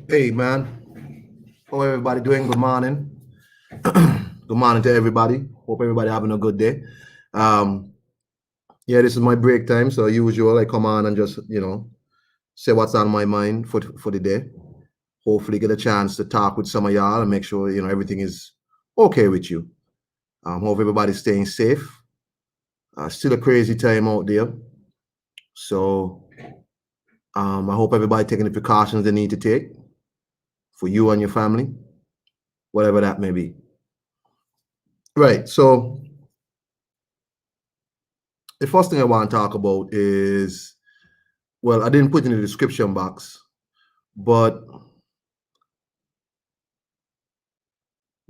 Hey man, how everybody doing? Good morning. Good morning to everybody. Hope everybody having a good day. Um, yeah, this is my break time. So usual, I come on and just say what's on my mind for the day. Hopefully, get a chance to talk with some of y'all and make sure everything is okay with you. Hope everybody's staying safe. Still a crazy time out there. So I hope everybody taking the precautions they need to take for you and your family, whatever that may be. Right. So the first thing I want to talk about is, well, I didn't put in the description box, but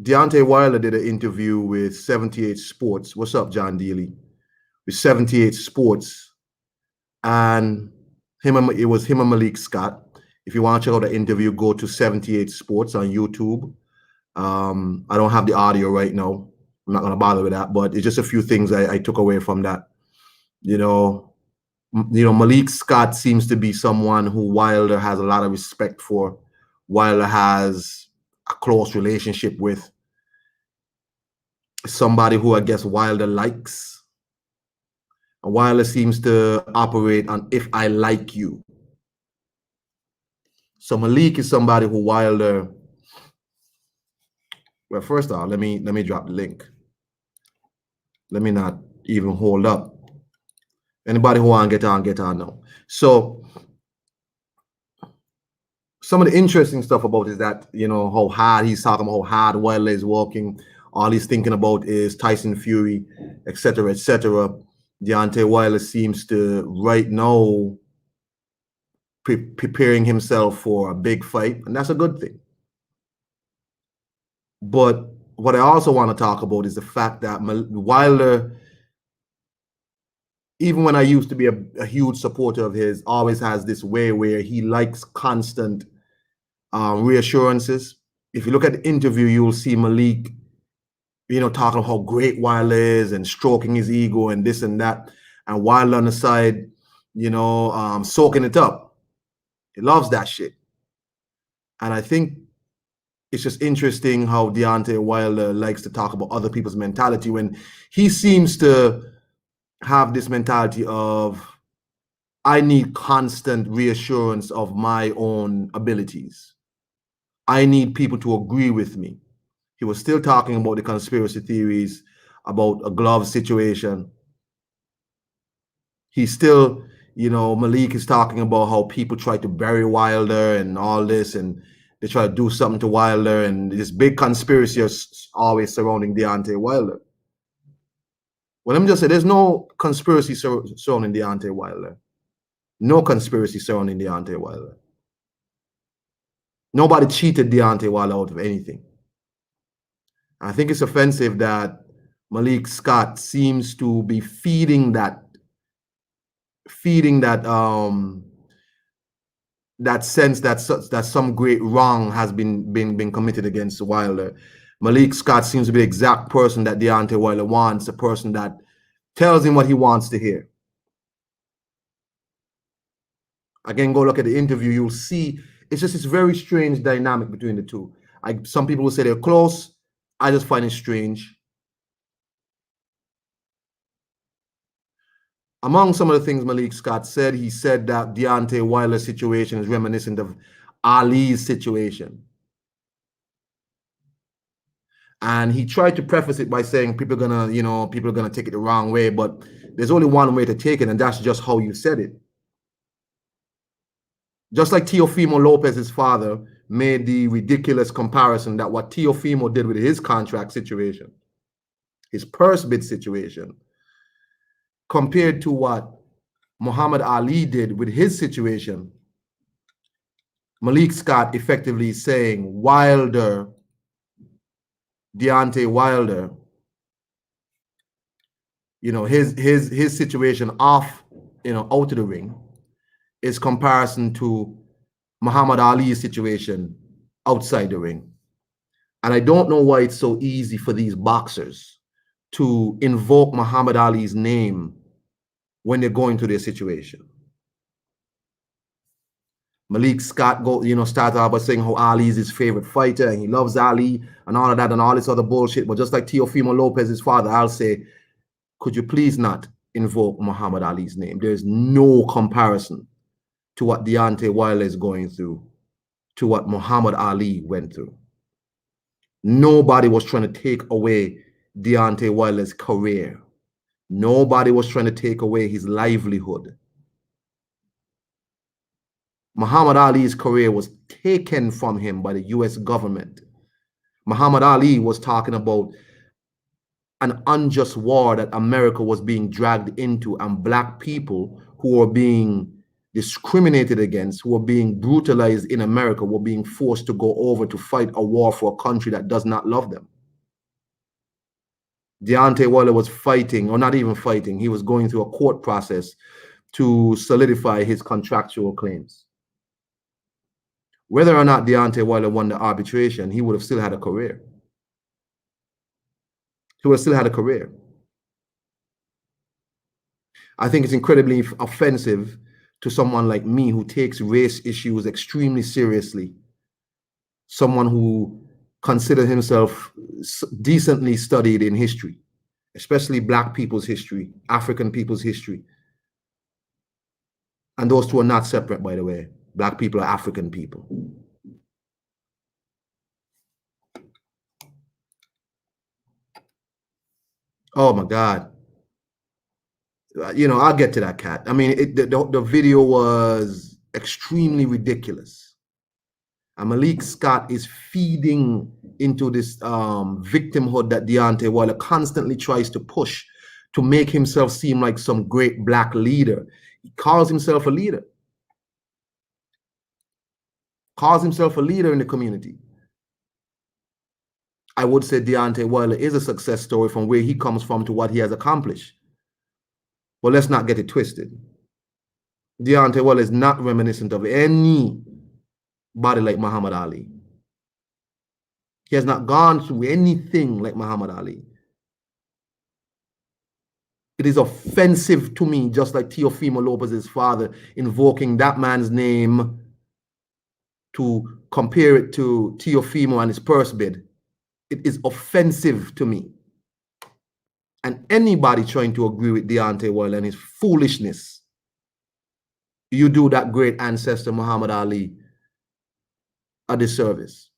Deontay Wilder did an interview with 78 Sports. What's up, John Dealey? With 78 Sports, and it was him and Malik Scott. If you want to check out the interview, go to 78 Sports on YouTube. I don't have the audio right now. I'm not going to bother with that, but it's just a few things I took away from that. You know, Malik Scott seems to be someone who Wilder has a lot of respect for. Wilder has a close relationship with. Somebody who I guess Wilder likes. And Wilder seems to operate on if I like you. So Malik is somebody who Wilder. Well, first off, let me drop the link. Let me not even hold up. Anybody who want to get on now. So some of the interesting stuff about is that how hard he's talking about, how hard Wilder is working. All he's thinking about is Tyson Fury, etc., etc. Deontay Wilder seems to right now preparing himself for a big fight, and that's a good thing. But what I also want to talk about is the fact that Wilder, even when I used to be a huge supporter of his, always has this way where he likes constant reassurances. If you look at the interview, you'll see Malik, talking about how great Wilder is and stroking his ego and this and that, and Wilder on the side, soaking it up. He loves that shit. And I think it's just interesting how Deontay Wilder likes to talk about other people's mentality when he seems to have this mentality of, I need constant reassurance of my own abilities. I need people to agree with me. He was still talking about the conspiracy theories, about a glove situation. He's still, Malik is talking about how people try to bury Wilder and all this, and they try to do something to Wilder, and this big conspiracy is always surrounding Deontay Wilder. Well, let me just say, there's no conspiracy surrounding Deontay Wilder. No conspiracy surrounding Deontay Wilder. Nobody cheated Deontay Wilder out of anything. I think it's offensive that Malik Scott seems to be feeding that sense that some great wrong has been committed against Wilder. Malik Scott seems to be the exact person that Deontay Wilder wants, a person that tells him what he wants to hear. Again, go look at the interview. You'll see it's just this very strange dynamic between the two. Some people will say they're close. I just find it strange. Among some of the things Malik Scott said, he said that Deontay Wilder's situation is reminiscent of Ali's situation. And he tried to preface it by saying people are gonna take it the wrong way, but there's only one way to take it, and that's just how you said it. Just like Teofimo Lopez's father made the ridiculous comparison that what Teofimo did with his contract situation, his purse bid situation, compared to what Muhammad Ali did with his situation, Malik Scott effectively saying Deontay Wilder, his situation off, out of the ring is comparison to Muhammad Ali's situation outside the ring. And I don't know why it's so easy for these boxers to invoke Muhammad Ali's name when they're going through their situation. Malik Scott started out by saying how Ali is his favorite fighter and he loves Ali and all of that and all this other bullshit. But just like Teofimo Lopez's father, I'll say, could you please not invoke Muhammad Ali's name? There's no comparison to what Deontay Wilder is going through to what Muhammad Ali went through. Nobody was trying to take away Deontay Wilder's career. Nobody was trying to take away his livelihood. Muhammad Ali's career was taken from him by the US government. Muhammad Ali was talking about an unjust war that America was being dragged into, and black people who were being discriminated against, who were being brutalized in America, were being forced to go over to fight a war for a country that does not love them. Deontay Wilder was fighting, or not even fighting, he was going through a court process to solidify his contractual claims. Whether or not Deontay Wilder won the arbitration, he would have still had a career. He would have still had a career. I think it's incredibly offensive to someone like me who takes race issues extremely seriously. Someone who considers himself decently studied in history, especially black people's history, African people's history. And those two are not separate, by the way. Black people are African people. Oh my God. I'll get to that, cat. I mean, the video was extremely ridiculous. And Malik Scott is feeding into this victimhood that Deontay Wilder constantly tries to push to make himself seem like some great black leader. He calls himself a leader. Calls himself a leader in the community. I would say Deontay Wilder is a success story from where he comes from to what he has accomplished. Well, let's not get it twisted. Deontay Wilder is not reminiscent of anybody like Muhammad Ali. He has not gone through anything like Muhammad Ali. It is offensive to me, just like Teofimo Lopez's father invoking that man's name to compare it to Teofimo and his purse bid. It is offensive to me. And anybody trying to agree with Deontay Wilder and his foolishness, you do that great ancestor Muhammad Ali a disservice.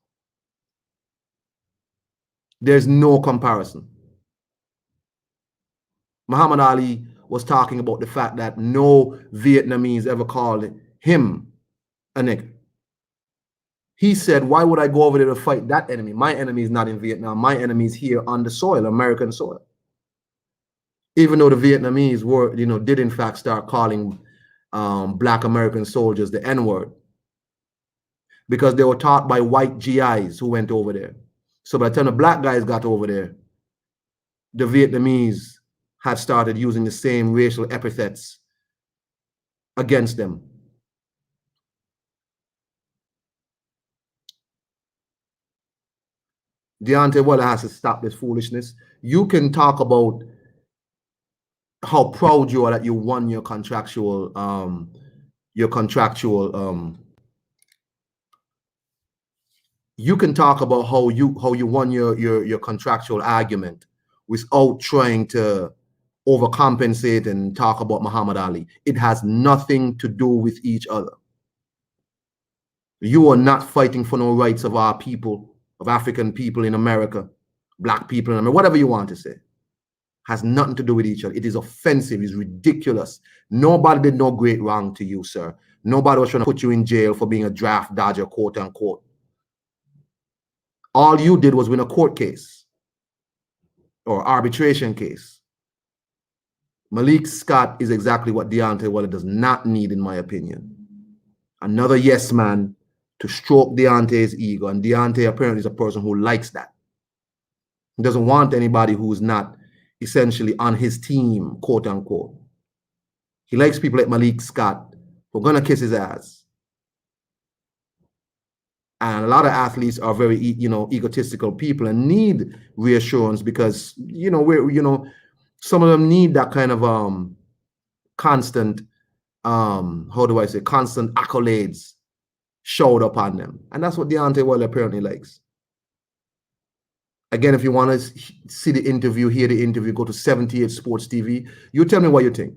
There's no comparison. Muhammad Ali was talking about the fact that no Vietnamese ever called him a nigger. He said, why would I go over there to fight that enemy? My enemy is not in Vietnam. My enemy is here on the soil, American soil. Even though the Vietnamese were, did in fact start calling black American soldiers the N-word, because they were taught by white GIs who went over there. So by the time the black guys got over there, the Vietnamese had started using the same racial epithets against them. Deontay Wilder has to stop this foolishness. You can talk about how proud you are that you won your contractual you can talk about how you won your contractual argument without trying to overcompensate and talk about Muhammad Ali. It has nothing to do with each other. You are not fighting for no rights of our people, of African people in America, black people in America, whatever you want to say. Has nothing to do with each other. It is offensive. It's ridiculous. Nobody did no great wrong to you, sir. Nobody was trying to put you in jail for being a draft dodger, quote unquote. All you did was win a court case or arbitration case. Malik Scott is exactly what Deontay Wilder does not need, in my opinion. Another yes man to stroke Deontay's ego. And Deontay apparently is a person who likes that. He doesn't want anybody who's not essentially on his team, quote unquote. He likes people like Malik Scott who are going to kiss his ass. And a lot of athletes are very, egotistical people and need reassurance because, some of them need that kind of constant, constant accolades showed up on them. And that's what Deontay Wilder apparently likes. Again, if you want to see the interview, hear the interview, go to 78 Sports TV. You tell me what you think.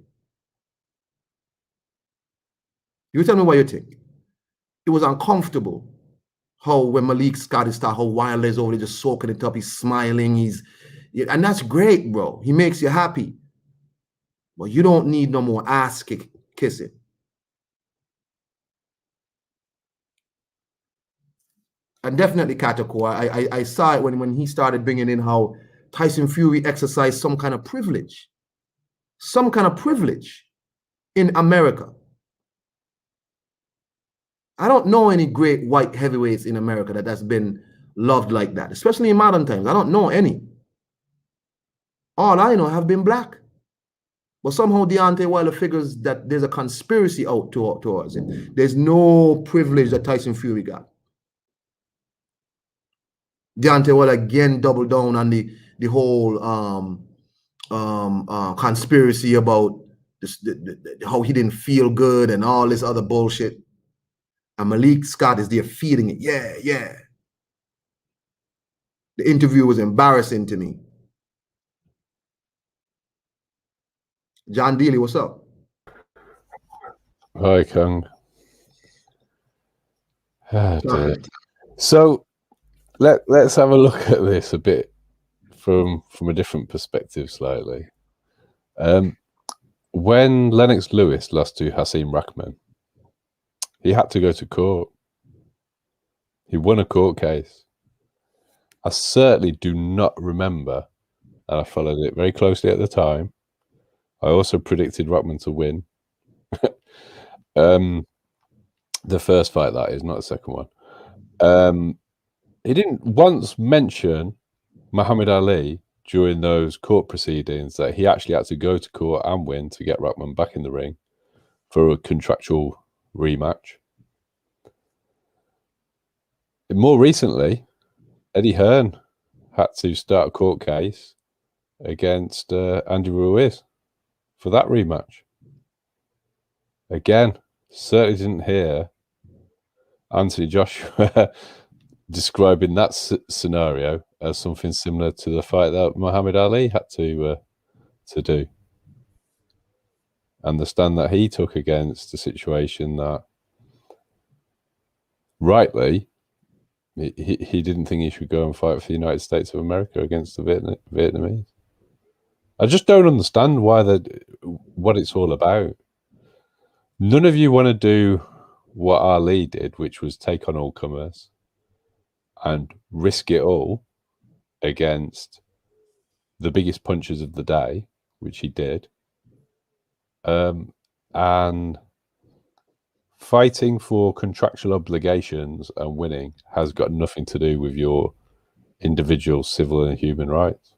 You tell me what you think. It was uncomfortable how when Malik Scott is how Wilder is over there just soaking it up, he's smiling, and that's great, bro. He makes you happy. But you don't need no more ass kissing. And definitely Katako. I saw it when he started bringing in how Tyson Fury exercised some kind of privilege. Some kind of privilege in America. I don't know any great white heavyweights in America that's been loved like that, especially in modern times. I don't know any. All I know have been black. But somehow Deontay Wilder figures that there's a conspiracy out towards him. There's no privilege that Tyson Fury got. Deontay Wilder again doubled down on the whole conspiracy about how he didn't feel good and all this other bullshit. And Malik Scott is there feeding it. Yeah, yeah. The interview was embarrassing to me. John Dealey, what's up? Hi, Kung. So let's have a look at this a bit from a different perspective slightly. When Lennox Lewis lost to Hasim Rahman, he had to go to court. He won a court case. I certainly do not remember, and I followed it very closely at the time. I also predicted Rahman to win. The first fight, that is, not the second one. He didn't once mention Muhammad Ali during those court proceedings that he actually had to go to court and win to get Rahman back in the ring for a contractual rematch. And more recently, Eddie Hearn had to start a court case against Andy Ruiz for that rematch. Again, certainly didn't hear Anthony Joshua describing that scenario as something similar to the fight that Muhammad Ali had to do, and the stand that he took against the situation that, rightly, he didn't think he should go and fight for the United States of America against the Vietnamese. I just don't understand what it's all about. None of you want to do what Ali did, which was take on all comers and risk it all against the biggest punchers of the day, which he did. And fighting for contractual obligations and winning has got nothing to do with your individual civil and human rights.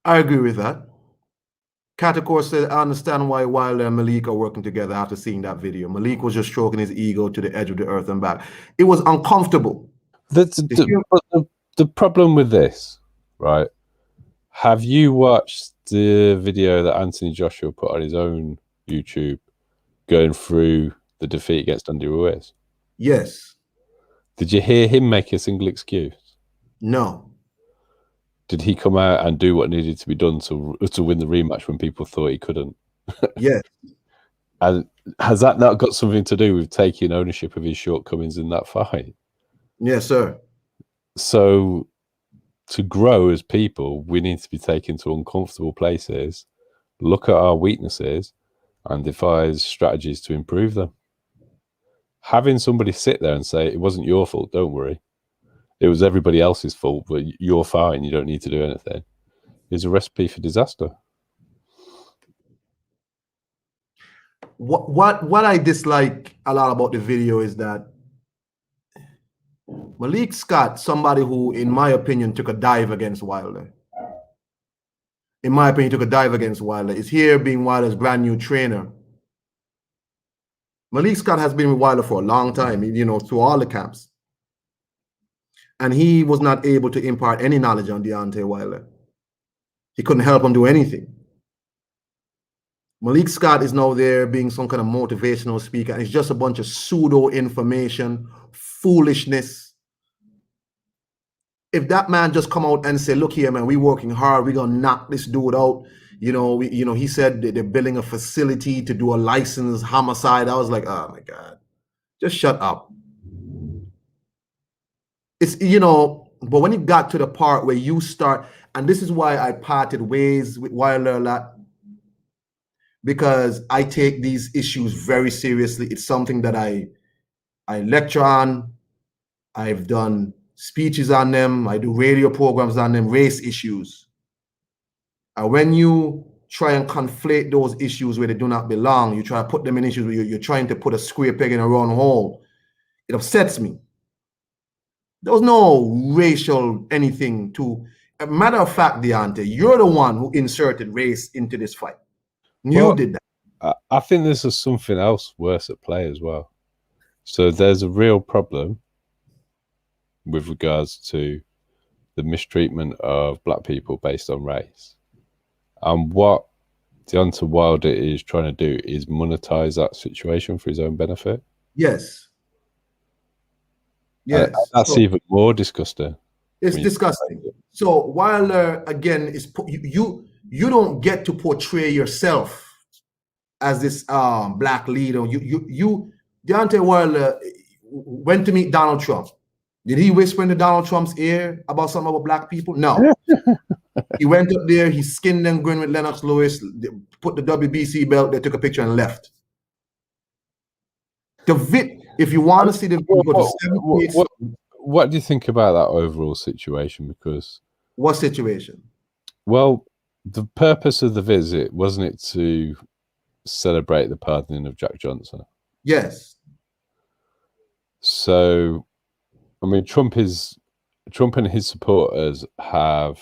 I agree with that. Kat, of course, said, I understand why Wilder and Malik are working together after seeing that video. Malik was just stroking his ego to the edge of the earth and back. It was uncomfortable. The problem with this, right? Have you watched the video that Anthony Joshua put on his own YouTube going through the defeat against Andy Ruiz? Yes. Did you hear him make a single excuse? No. Did he come out and do what needed to be done to win the rematch when people thought he couldn't? Yes. And has that not got something to do with taking ownership of his shortcomings in that fight? Yes, sir. So to grow as people, we need to be taken to uncomfortable places, look at our weaknesses, and devise strategies to improve them. Having somebody sit there and say, it wasn't your fault, don't worry, it was everybody else's fault, but you're fine, you don't need to do anything, is a recipe for disaster. What I dislike a lot about the video is that Malik Scott, somebody who, in my opinion, took a dive against Wilder. In my opinion, took a dive against Wilder. Is here being Wilder's brand new trainer. Malik Scott has been with Wilder for a long time, through all the camps. And he was not able to impart any knowledge on Deontay Wilder. He couldn't help him do anything. Malik Scott is now there being some kind of motivational speaker, and it's just a bunch of pseudo information, foolishness. If that man just come out and say, "Look here, man, we working hard. We gonna knock this dude out." He said that they're building a facility to do a licensed homicide. I was like, "Oh my God, just shut up." It's but when it got to the part where you start, and this is why I parted ways with Wilder a lot, because I take these issues very seriously. It's something that I lecture on. I've done speeches on them. I do radio programs on them, race issues. And when you try and conflate those issues where they do not belong, you try to put them in issues where you're trying to put a square peg in a round hole, it upsets me. There was no racial anything to. A matter of fact, Deontay, you're the one who inserted race into this fight. You did that. I think there's something else worse at play as well. So there's a real problem with regards to the mistreatment of black people based on race. And what Deontay Wilder is trying to do is monetize that situation for his own benefit. Yes. Yes. That's even more disgusting. It's disgusting. So Wilder, again, is you don't get to portray yourself as this black leader. Deontay Wilder went to meet Donald Trump. Did he whisper into Donald Trump's ear about something about black people? No. He went up there, he skinned and grinned with Lennox Lewis, put the WBC belt, they took a picture and left. If you want to see the video, what do you think about that overall situation? Because what situation? Well, the purpose of the visit, wasn't it to celebrate the pardoning of Jack Johnson? Yes. So, I mean, Trump and his supporters have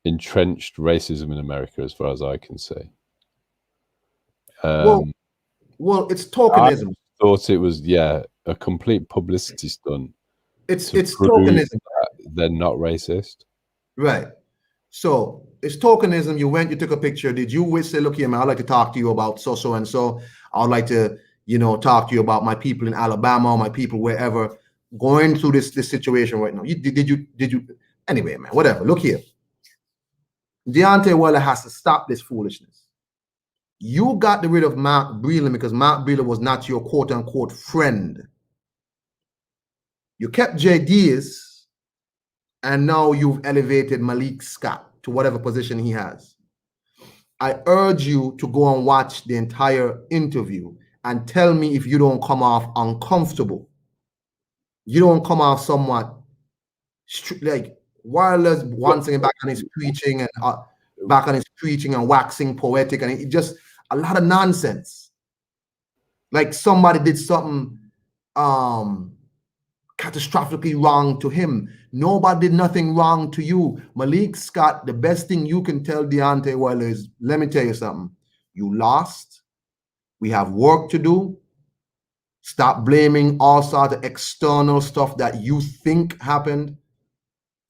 entrenched racism in America, as far as I can see. Well, it's tokenism. I thought it was a complete publicity stunt. It's tokenism. They're not racist, right? So it's tokenism. You went, you took a picture. Did you say, "Look here, man, I'd like to talk to you about so and so. I'd like to, talk to you about my people in Alabama, my people wherever going through this situation right now." Did you? Anyway, man, whatever. Look here. Deontay Wilder has to stop this foolishness. You got rid of Mark Breland because Mark Breland was not your quote-unquote friend. You kept Jay Diaz, and now you've elevated Malik Scott to whatever position he has. I urge you to go and watch the entire interview and tell me if you don't come off uncomfortable. You don't come off somewhat like Wilder's once again back on his preaching and waxing poetic, and it just a lot of nonsense. Like somebody did something catastrophically wrong to him. Nobody did nothing wrong to you. Malik Scott, the best thing you can tell Deontay Wilder is, let me tell you something. You lost. We have work to do. Stop blaming all sorts of external stuff that you think happened.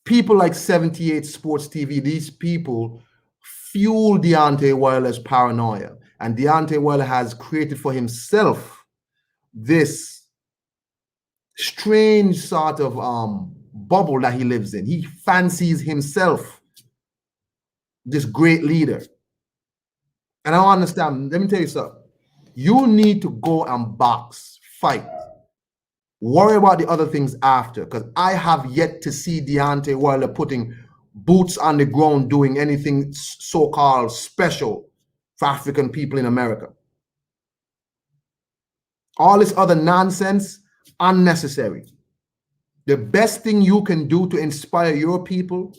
People like 78 Sports TV, these people fuel Deontay Wilder's paranoia. And Deontay Wilder has created for himself this strange sort of bubble that he lives in. He fancies himself this great leader. And I don't understand. Let me tell you something. You need to go and box, fight. Worry about the other things after, because I have yet to see Deontay Wilder putting boots on the ground doing anything so-called special for African people in America. All this other nonsense, unnecessary. The best thing you can do to inspire your people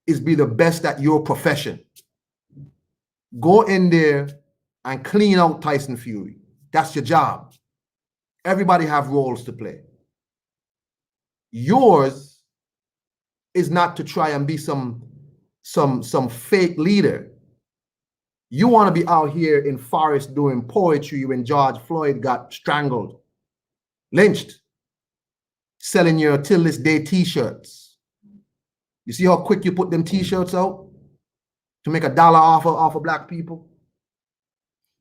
is be the best at your profession. Go in there and clean out Tyson Fury. That's your job. Everybody have roles to play. Yours is not to try and be some fake leader. You want to be out here in forest doing poetry when George Floyd got strangled, lynched, selling your till this day t-shirts. You see how quick you put them t-shirts out to make $1 off of black people?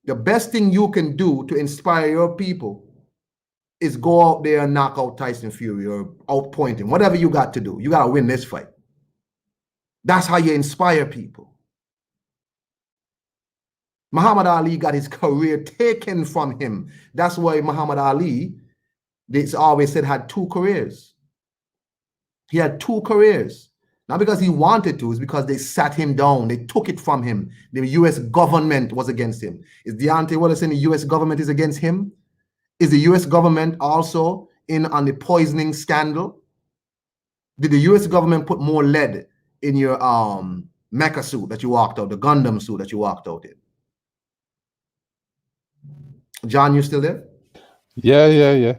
The best thing you can do to inspire your people is go out there and knock out Tyson Fury or outpoint him. Whatever you got to do, you got to win this fight. That's how you inspire people. Muhammad Ali got his career taken from him. That's why Muhammad Ali, it's always said, had 2 careers. He had 2 careers. Not because he wanted to, it's because they sat him down. They took it from him. The U.S. government was against him. Is Deontay Wilder saying the U.S. government is against him? Is the U.S. government also in on the poisoning scandal? Did the U.S. government put more lead in your mecha suit that you walked out, the Gundam suit that you walked out in? John, you still there? Yeah.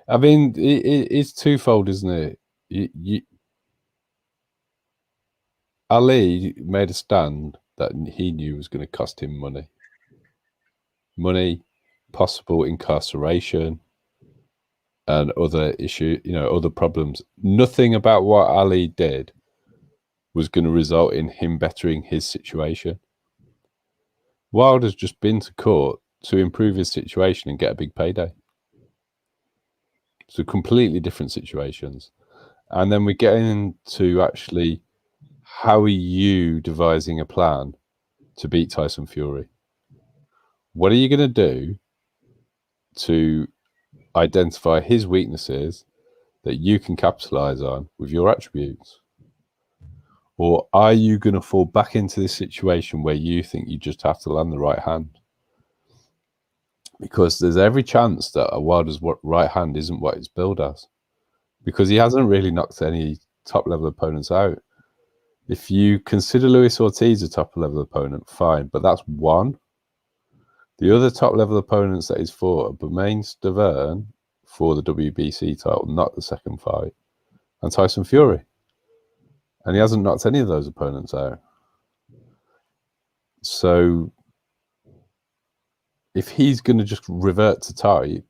I mean, it's twofold, isn't it? Ali made a stand that he knew was going to cost him money, possible incarceration, and other issues, other problems. Nothing about what Ali did was going to result in him bettering his situation. Wilder's just been to court to improve his situation and get a big payday. So completely different situations. And then we get into actually, how are you devising a plan to beat Tyson Fury? What are you going to do to identify his weaknesses that you can capitalize on with your attributes? Or are you going to fall back into this situation where you think you just have to land the right hand? Because there's every chance that a Wilder's right hand isn't what it's billed as, because he hasn't really knocked any top level opponents out. If you consider Luis Ortiz a top level opponent, fine, but that's one. The other top level opponents that he's fought are Bermain Stavern for the WBC title, not the second fight, and Tyson Fury. And he hasn't knocked any of those opponents out. So if he's going to just revert to type,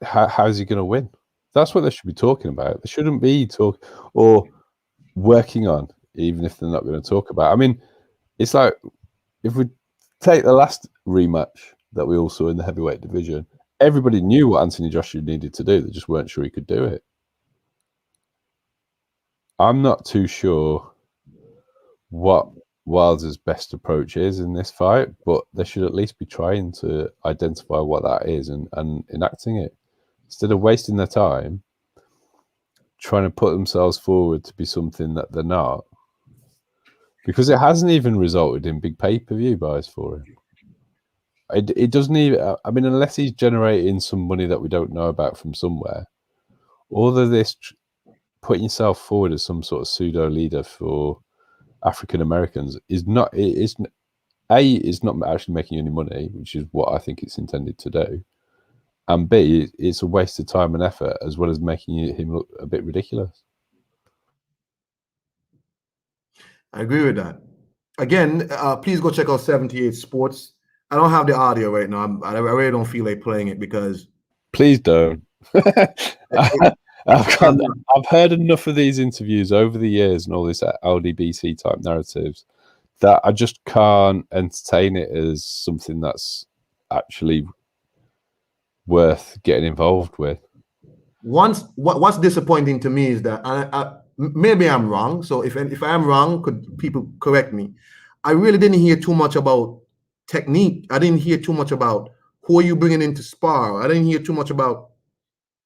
how's he going to win? That's what they should be talking about. They shouldn't be or working on, even if they're not going to talk about. I mean, it's like, if we take the last rematch that we all saw in the heavyweight division, everybody knew what Anthony Joshua needed to do. They just weren't sure he could do it. I'm not too sure what Wilder's best approach is in this fight, but they should at least be trying to identify what that is and enacting it, instead of wasting their time trying to put themselves forward to be something that they're not, because it hasn't even resulted in big pay-per-view buys for him. It doesn't even, I mean, unless he's generating some money that we don't know about from somewhere, all of this putting yourself forward as some sort of pseudo leader for African Americans is not not actually making any money, which is what I think it's intended to do, and B, it's a waste of time and effort, as well as making him look a bit ridiculous. I agree with that. Again, please go check out 78 Sports. I don't have the audio right now. I really don't feel like playing it because... Please don't. I've heard enough of these interviews over the years and all this LDBC type narratives that I just can't entertain it as something that's actually worth getting involved with. What's disappointing to me is that maybe I'm wrong. So if I am wrong, could people correct me? I really didn't hear too much about technique. I didn't hear too much about who are you bringing in to spar. I didn't hear too much about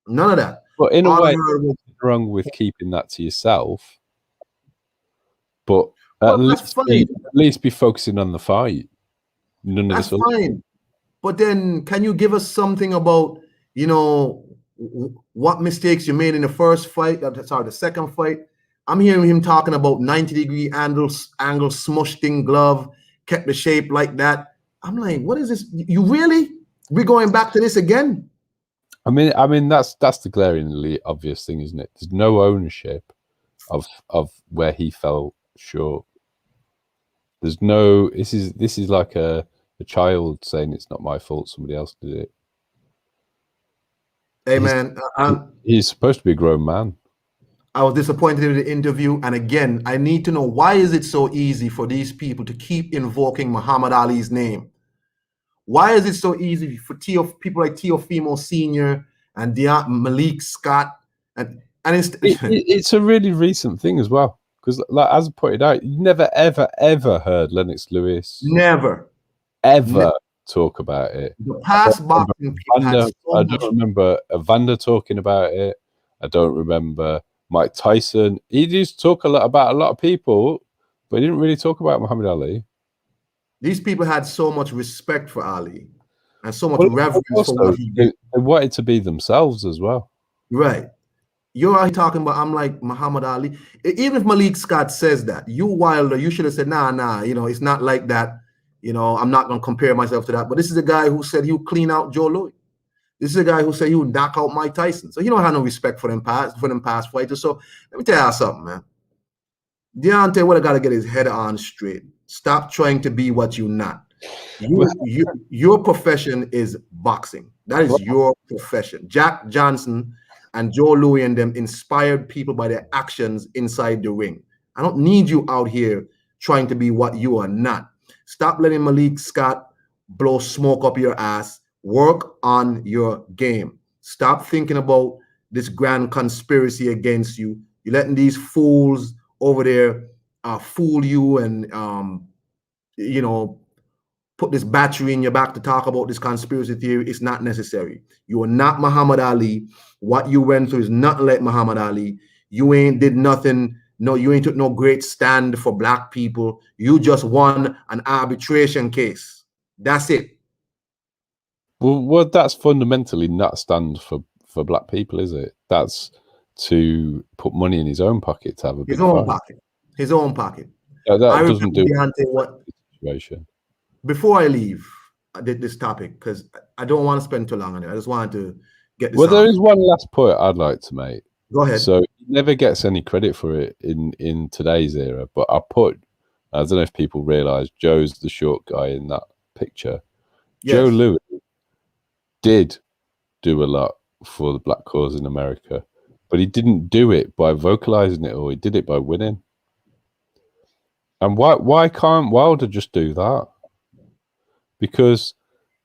none of that. But in a way, there's wrong with keeping that to yourself. But at least be focusing on the fight. None of this. That's fine. But then, can you give us something about, what mistakes you made in the first fight? Sorry, the second fight. I'm hearing him talking about 90-degree angle smushed in glove, kept the shape like that. I'm like, what is this? You really? We're going back to this again? I mean that's the glaringly obvious thing, isn't it? There's no ownership of where he fell short. There's no. This is like a child saying it's not my fault, somebody else did it. Hey man, he's supposed to be a grown man. I was disappointed in the interview. And again, I need to know, why is it so easy for these people to keep invoking Muhammad Ali's name? Why is it so easy for people like Teofimo Sr. and Malik Scott? And It's a really recent thing as well. Because, like, as I pointed out, you never, ever, ever heard Lennox Lewis never ever talk about it. the past boxing people had so I much. don't remember Evander talking about it. I don't remember Mike Tyson. He used to talk a lot about a lot of people, but he didn't really talk about Muhammad Ali. These people had so much respect for Ali and so much reverence also, for what he did. They wanted to be themselves as well. Right. You're out here talking about, I'm like Muhammad Ali. Even if Malik Scott says that, you Wilder, you should have said, nah, it's not like that. I'm not going to compare myself to that. But this is a guy who said he would clean out Joe Louis. This is a guy who said he would knock out Mike Tyson. So he don't have no respect for them past fighters. So let me tell you something, man. Deontay would have got to get his head on straight. Stop trying to be what you're not. Your profession is boxing. That is your profession. Jack Johnson and Joe Louis and them inspired people by their actions inside the ring. I don't need you out here trying to be what you are not. Stop letting Malik Scott blow smoke up your ass. Work on your game. Stop thinking about this grand conspiracy against you. You're letting these fools over there fool you and put this battery in your back to talk about this conspiracy theory. It's not necessary. You are not Muhammad Ali. What you went through is nothing like Muhammad Ali. You ain't did nothing. No, you ain't took no great stand for black people. You just won an arbitration case. That's it. Well, that's fundamentally not a stand for black people, is it? That's to put money in his own pocket to have a big fight. His own pocket. Yeah, that doesn't do what situation. Before I leave, I did this topic because I don't want to spend too long on it. I just wanted to get this. Well, there is one last point I'd like to make. Go ahead. So he never gets any credit for it in today's era, but I don't know if people realize Joe's the short guy in that picture. Yes. Joe Louis did do a lot for the black cause in America, but he didn't do it by vocalizing it, or he did it by winning. And why can't Wilder just do that? Because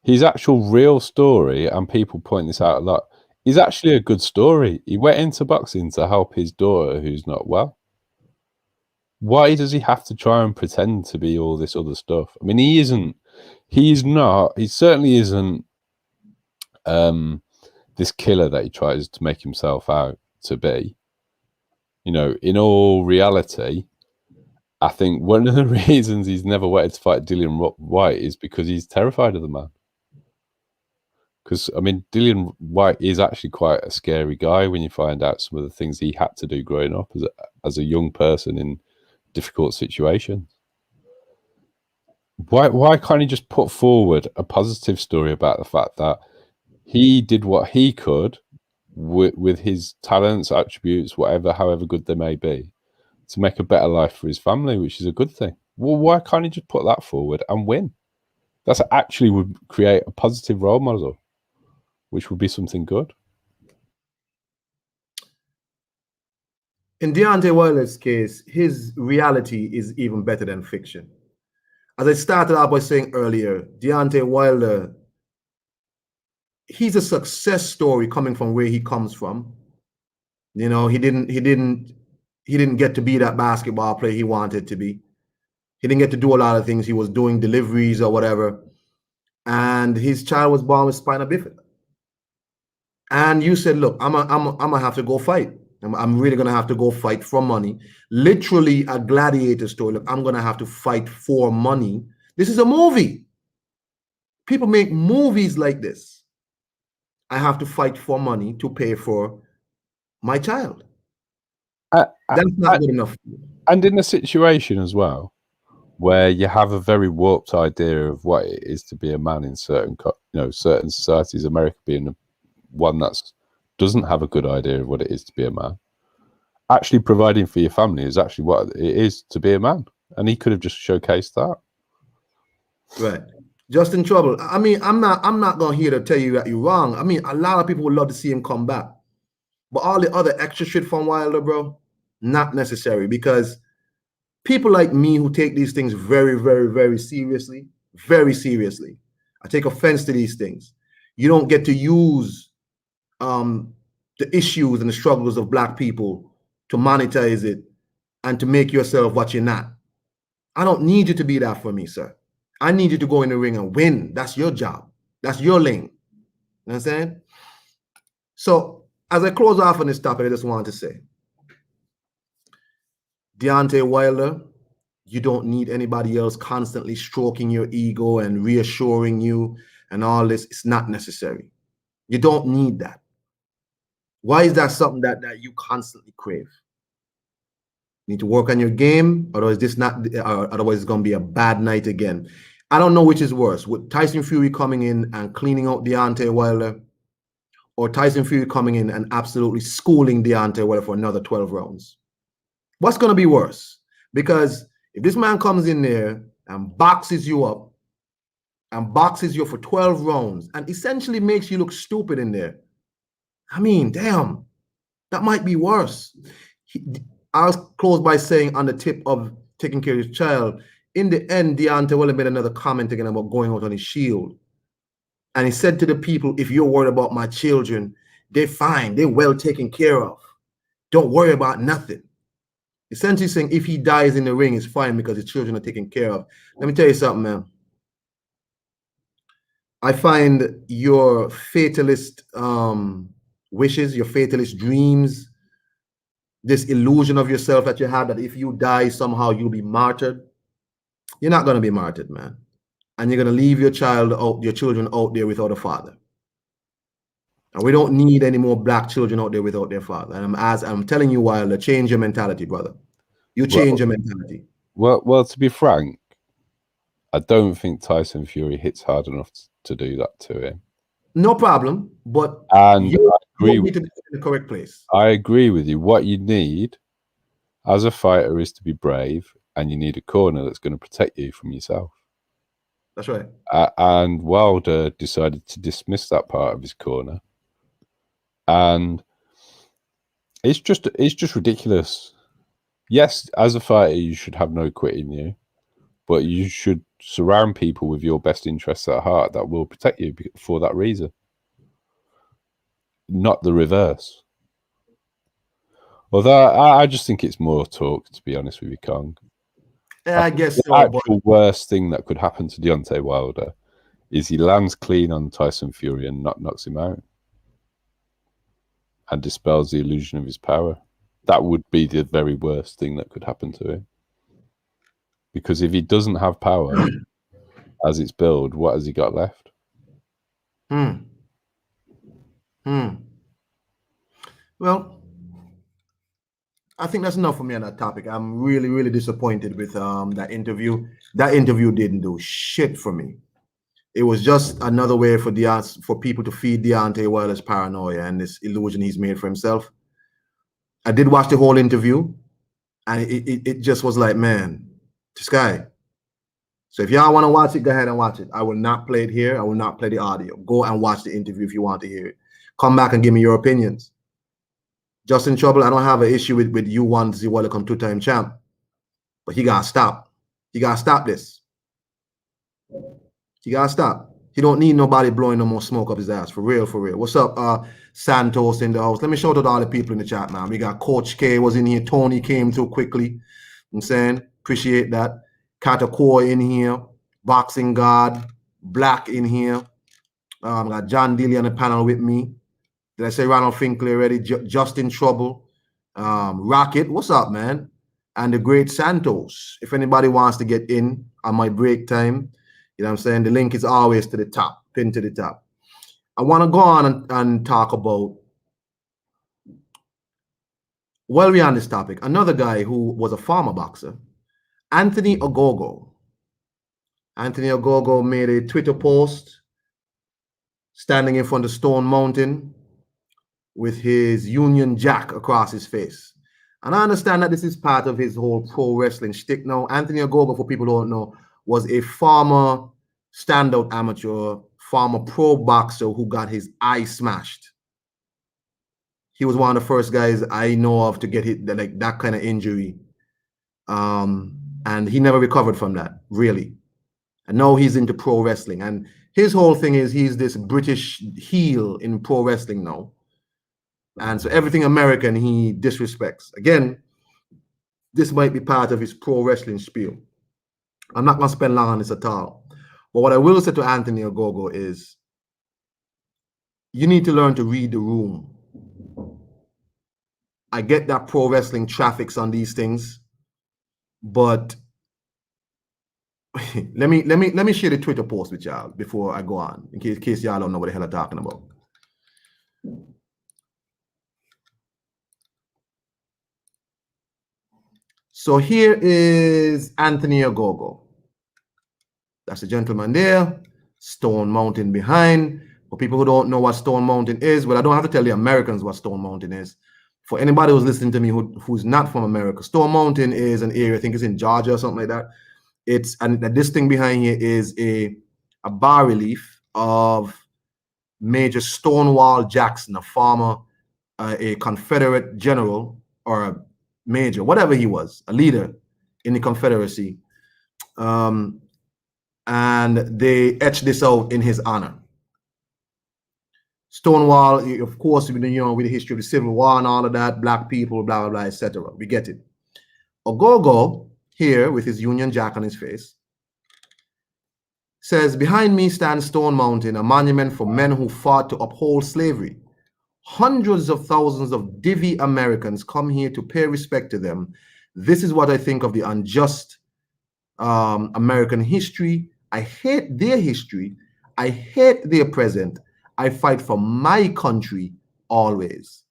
his actual real story, and people point this out a lot, is actually a good story. He went into boxing to help his daughter who's not well. Why does he have to try and pretend to be all this other stuff? I mean, he certainly isn't this killer that he tries to make himself out to be. In all reality, I think one of the reasons he's never wanted to fight Dillian Whyte is because he's terrified of the man. Because, I mean, Dillian Whyte is actually quite a scary guy when you find out some of the things he had to do growing up as a young person in difficult situations. Why can't he just put forward a positive story about the fact that he did what he could with his talents, attributes, however good they may be, to make a better life for his family, which is a good thing. Well, why can't he just put that forward and win? That actually would create a positive role model, which would be something good. In Deontay Wilder's case, his reality is even better than fiction. As I started out by saying earlier, Deontay Wilder, he's a success story coming from where he comes from. He didn't get to be that basketball player he wanted to be. He didn't get to do a lot of things. He was doing deliveries or whatever. And his child was born with spina bifida. And you said, look, I'm gonna have to go fight. I'm really gonna have to go fight for money. Literally a gladiator story. Look, I'm gonna have to fight for money. This is a movie. People make movies like this. I have to fight for money to pay for my child. That's not good enough. And in a situation as well, where you have a very warped idea of what it is to be a man in certain societies, America being one that doesn't have a good idea of what it is to be a man. Actually providing for your family is actually what it is to be a man. And he could have just showcased that. Right. Just in trouble. I mean, I'm not going here to tell you that you're wrong. I mean, a lot of people would love to see him come back. But all the other extra shit from Wilder, bro, not necessary, because people like me who take these things very, very, very seriously, I take offense to these things. You don't get to use the issues and the struggles of Black people to monetize it and to make yourself what you're not. I don't need you to be that for me, sir. I need you to go in the ring and win. That's your job. That's your lane. You know what I'm saying? So as I close off on this topic, I just want to say, Deontay Wilder, you don't need anybody else constantly stroking your ego and reassuring you and all this. It's not necessary. You don't need that. Why is that something that you constantly crave? You need to work on your game, otherwise otherwise it's going to be a bad night again. I don't know which is worse, with Tyson Fury coming in and cleaning out Deontay Wilder, or Tyson Fury coming in and absolutely schooling Deontay Wilder for another 12 rounds. What's going to be worse? Because if this man comes in there and boxes you up and boxes you for 12 rounds and essentially makes you look stupid in there, I mean, damn, that might be worse. I'll close by saying, on the tip of taking care of his child, in the end, Deontay Wilder made another comment again about going out on his shield. And he said to the people, if you're worried about my children, they're fine. They're well taken care of. Don't worry about nothing. Essentially saying if he dies in the ring, it's fine because his children are taken care of. Let me tell you something, man. I find your fatalist wishes, your fatalist dreams, this illusion of yourself that you have, that if you die, somehow you'll be martyred. You're not going to be martyred, man. And you're going to leave your children out there without a father. And we don't need any more Black children out there without their father. And I'm telling you, Wilder, change your mentality, brother. You change your mentality. Well, to be frank, I don't think Tyson Fury hits hard enough to do that to him. No problem, but you need to be in the correct place. I agree with you. What you need as a fighter is to be brave, and you need a corner that's going to protect you from yourself. That's right. And Wilder decided to dismiss that part of his corner, and it's just ridiculous. Yes, as a fighter, you should have no quit in you, but you should surround people with your best interests at heart that will protect you for that reason, not the reverse. Although I just think it's more talk, to be honest with you, Kong. Yeah, I guess the actual worst thing that could happen to Deontay Wilder is he lands clean on Tyson Fury and knocks him out and dispels the illusion of his power. That would be the very worst thing that could happen to him. Because if he doesn't have power as it's billed, what has he got left? Well, I think that's enough for me on that topic. I'm really, really disappointed with that interview. That interview didn't do shit for me. It was just another way for people to feed Deontay Wilder's paranoia and this illusion he's made for himself. I did watch the whole interview, and it just was like, man, this guy. So if y'all want to watch it, go ahead and watch it. I will not play it here. I will not play the audio. Go and watch the interview if you want to hear it. Come back and give me your opinions. Justin Trouble, I don't have an issue with you wanting to see Wilder come two-time champ, but he gotta stop. He gotta stop this. He gotta stop. He don't need nobody blowing no more smoke up his ass. For real, for real. What's up, Santos in the house? Let me shout out all the people in the chat, man. We got Coach K was in here. Tony came through quickly. I'm saying, appreciate that. Katakor in here. Boxing God. Black in here. Got John Dilly on the panel with me. Did I say Ronald Finkley already? Justin Trouble. Rocket, what's up, man? And the great Santos. If anybody wants to get in on my break time, you know what I'm saying? The link is always to the top, pinned to the top. I want to go on and talk about, while we're on this topic, another guy who was a former boxer, Anthony Ogogo. Anthony Ogogo made a Twitter post standing in front of Stone Mountain with his Union Jack across his face. And I understand that this is part of his whole pro wrestling shtick. Now, Anthony Ogogo, for people who don't know, was a former standout amateur, former pro boxer who got his eye smashed. He was one of the first guys I know of to get hit like that kind of injury. And he never recovered from that, really. And now he's into pro wrestling. And his whole thing is he's this British heel in pro wrestling now. And so everything American he disrespects. Again, this might be part of his pro wrestling spiel. I'm not going to spend long on this at all. But what I will say to Anthony Ogogo is you need to learn to read the room. I get that pro wrestling traffics on these things, but let me share the Twitter post with y'all before I go on, in case y'all don't know what the hell I'm talking about. So here is Anthony Ogogo. That's the gentleman there. Stone Mountain behind. For people who don't know what Stone Mountain is, well, I don't have to tell the Americans what Stone Mountain is. For anybody who's listening to me who's not from America, Stone Mountain is an area, I think it's in Georgia or something like that. And this thing behind here is a bas relief of Major Stonewall Jackson, a former, a Confederate general or a major, whatever he was, a leader in the Confederacy. And they etched this out in his honor. Stonewall, of course, with the history of the Civil War and all of that, black people, blah, blah, blah, etc. We get it. Ogogo, here with his Union Jack on his face, says, behind me stands Stone Mountain, a monument for men who fought to uphold slavery. Hundreds of thousands of divvy Americans come here to pay respect to them. This is what I think of the unjust American history. I hate their history. I hate their present. I fight for my country always.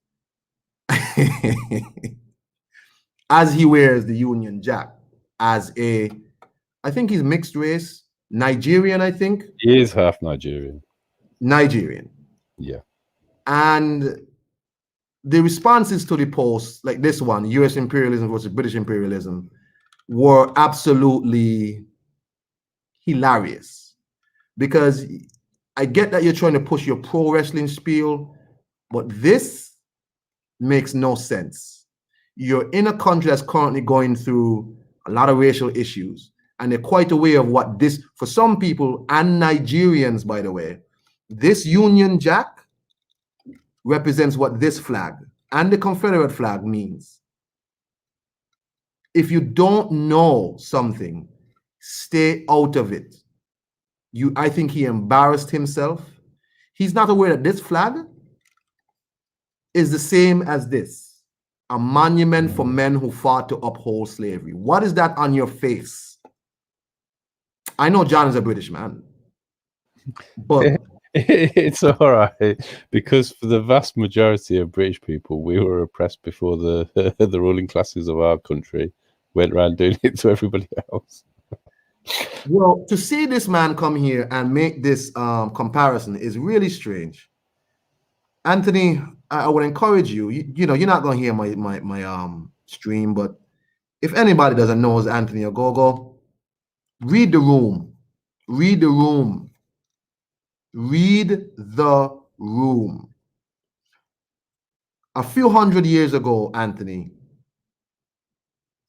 As he wears the Union Jack as I think he's mixed race, Nigerian, I think. He is half Nigerian. Nigerian. Yeah. And the responses to the post, like this one, US imperialism versus British imperialism, were absolutely hilarious. Because I get that you're trying to push your pro wrestling spiel, but this makes no sense. You're in a country that's currently going through a lot of racial issues, and they're quite aware of what this, for some people, and Nigerians, by the way, this Union Jack represents what this flag and the Confederate flag means. If you don't know something, stay out of it. I think he embarrassed himself. He's not aware that this flag is the same as this, a monument for men who fought to uphold slavery. What is that on your face? I know John is a British man, but it's all right, because for the vast majority of British people, we were oppressed before the the ruling classes of our country went around doing it to everybody else. Well, to see this man come here and make this comparison is really strange. Anthony, I would encourage you. You know, you're not going to hear my stream, but if anybody doesn't know is Anthony Ogogo, read the room. Read the room. Read the room. A few hundred years ago, Anthony,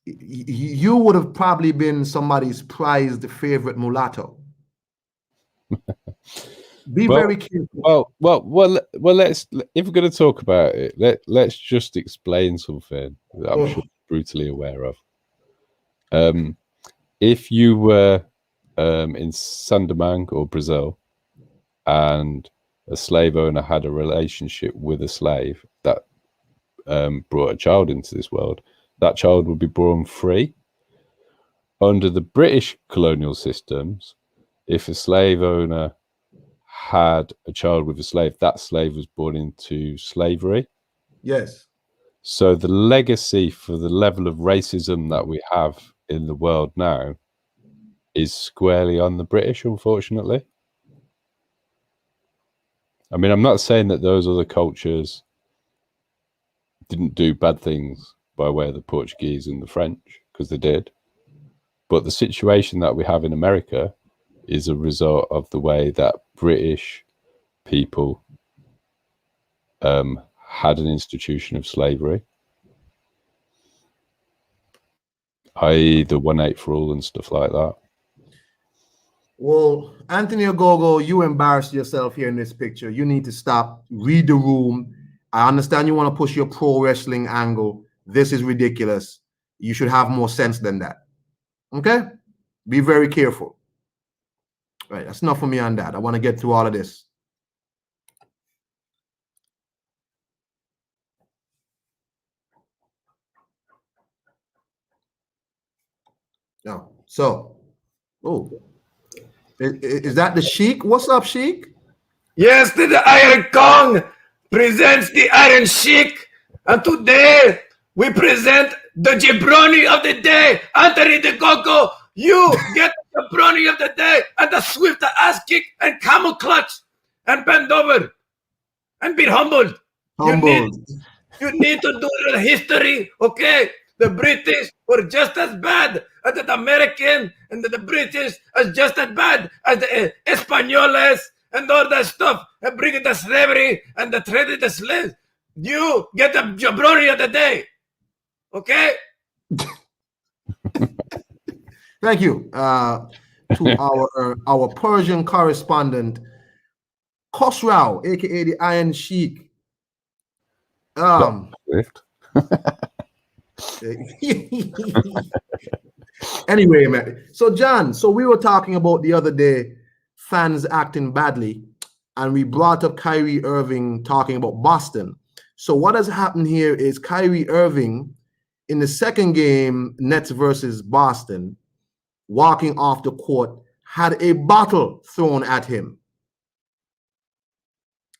you would have probably been somebody's prized favorite mulatto. Be very careful. Well. Let's, if we're going to talk about it, let's just explain something that I'm sure you're brutally aware of. If you were in Sandomang or Brazil, and a slave owner had a relationship with a slave that brought a child into this world, that child would be born free. Under the British colonial systems, if a slave owner had a child with a slave, that slave was born into slavery. Yes. So the legacy for the level of racism that we have in the world now is squarely on the British, unfortunately. I mean, I'm not saying that those other cultures didn't do bad things by way of the Portuguese and the French, because they did. But the situation that we have in America is a result of the way that British people had an institution of slavery, i.e. the 1/8 rule and stuff like that. Well, Anthony Ogogo, you embarrassed yourself here in this picture. You need to stop. Read the room. I understand you want to push your pro wrestling angle. This is ridiculous. You should have more sense than that. Okay? Be very careful. All right, that's enough for me on that. I want to get through all of this. Now, so, oh, is that the Sheik? What's up, Sheik? Yes, the Iron Kong presents the Iron Sheik, and today we present the jabroni of the day, Anthony the Coco. You get the jabroni of the day and the swift ass kick and camel clutch and bend over and be humbled. Humbled. You need to do the history, okay? The British were just as bad as the American, and the British are just as bad as the Españoles and all that stuff, and bringing the slavery and the trading the slaves. You get the jabroni of the day, okay? Thank you to our Persian correspondent, Khosrau, aka the Iron Sheik. Anyway, man. So, John, so we were talking about the other day fans acting badly, and we brought up Kyrie Irving talking about Boston. So what has happened here is Kyrie Irving in the second game, Nets versus Boston, walking off the court, had a bottle thrown at him.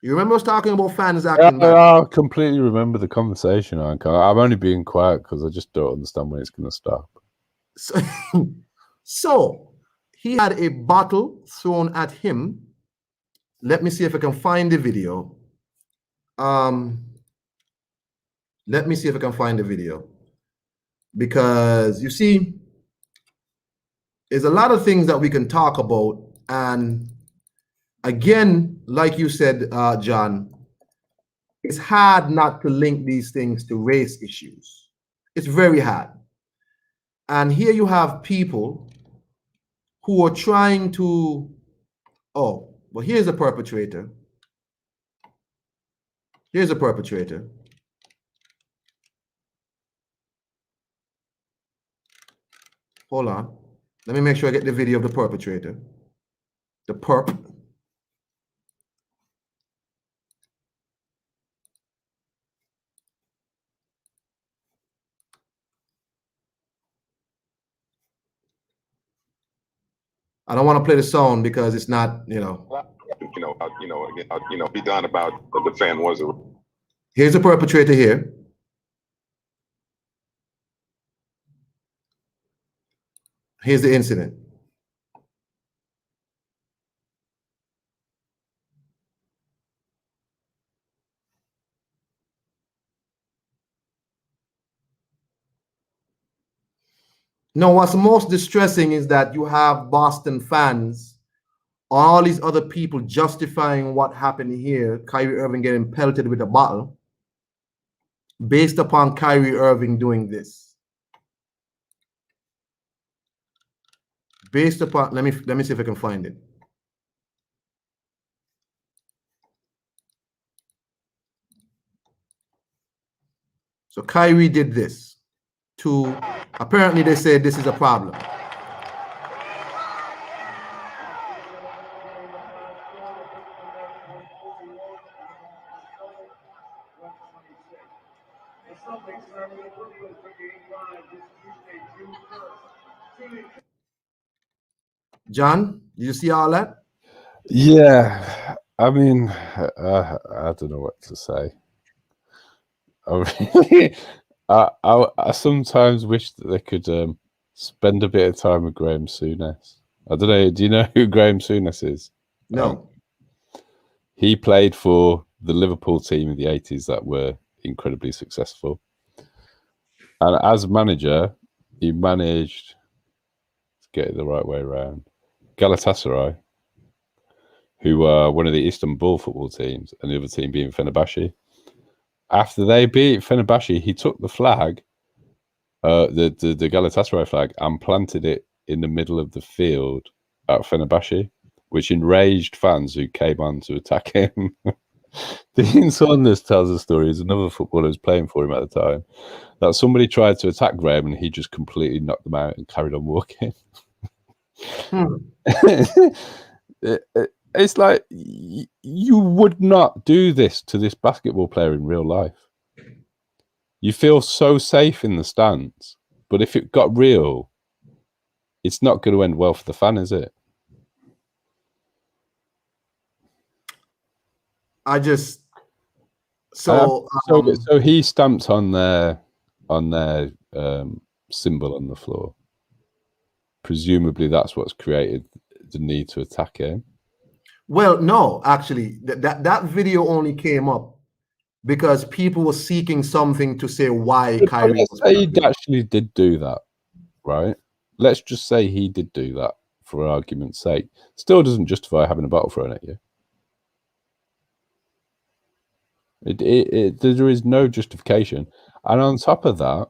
You remember us talking about fans acting bad? I completely remember the conversation. I'm only being quiet because I just don't understand when it's going to stop. So he had a bottle thrown at him. Let me see if I can find the video. Let me see if I can find the video. Because you see, there's a lot of things that we can talk about. And again, like you said, John, it's hard not to link these things to race issues. It's very hard. And here you have people who are trying to, oh, well, here's a perpetrator. Here's a perpetrator. Hold on. Let me make sure I get the video of the perpetrator. The perp. I don't want to play the song because it's not, be done about the fan was. Here's the perpetrator here. Here's the incident. No, what's most distressing is that you have Boston fans, all these other people justifying what happened here, Kyrie Irving getting pelted with a bottle, based upon Kyrie Irving doing this. Based upon, let me see if I can find it. So Kyrie did this to, apparently they said this is a problem. John, did you see all that? Yeah, I mean, I don't know what to say. I sometimes wish that they could spend a bit of time with Graham Souness. I don't know. Do you know who Graham Souness is? No. He played for the Liverpool team in the 80s that were incredibly successful. And as manager, he managed, to get it the right way around, Galatasaray, who are one of the Istanbul football teams, and the other team being Fenerbahce. After they beat Fenerbahce, he took the flag, the Galatasaray flag, and planted it in the middle of the field at Fenerbahce, which enraged fans who came on to attack him. Dean Saunders tells a story, as another footballer who was playing for him at the time, that somebody tried to attack Graham and he just completely knocked them out and carried on walking. It's like, you would not do this to this basketball player in real life. You feel so safe in the stands, but if it got real, it's not going to end well for the fan, is it? So he stamped on their symbol on the floor. Presumably, that's what's created the need to attack him. Well, no, actually, that video only came up because people were seeking something to say why Kyrie. Let's say he actually did do that, right? Let's just say he did do that for argument's sake. Still doesn't justify having a bottle thrown at you. There is no justification. And on top of that,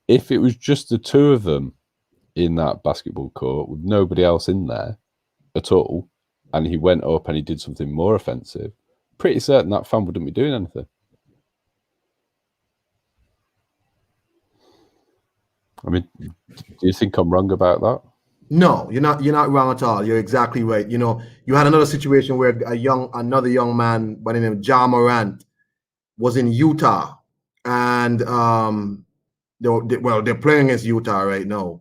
if it was just the two of them in that basketball court with nobody else in there at all, and he went up and he did something more offensive, pretty certain that fan wouldn't be doing anything. I mean, do you think I'm wrong about that? No, you're not wrong at all. You're exactly right. You know, you had another situation where another young man by the name of Ja Morant was in Utah, and they're playing against Utah right now,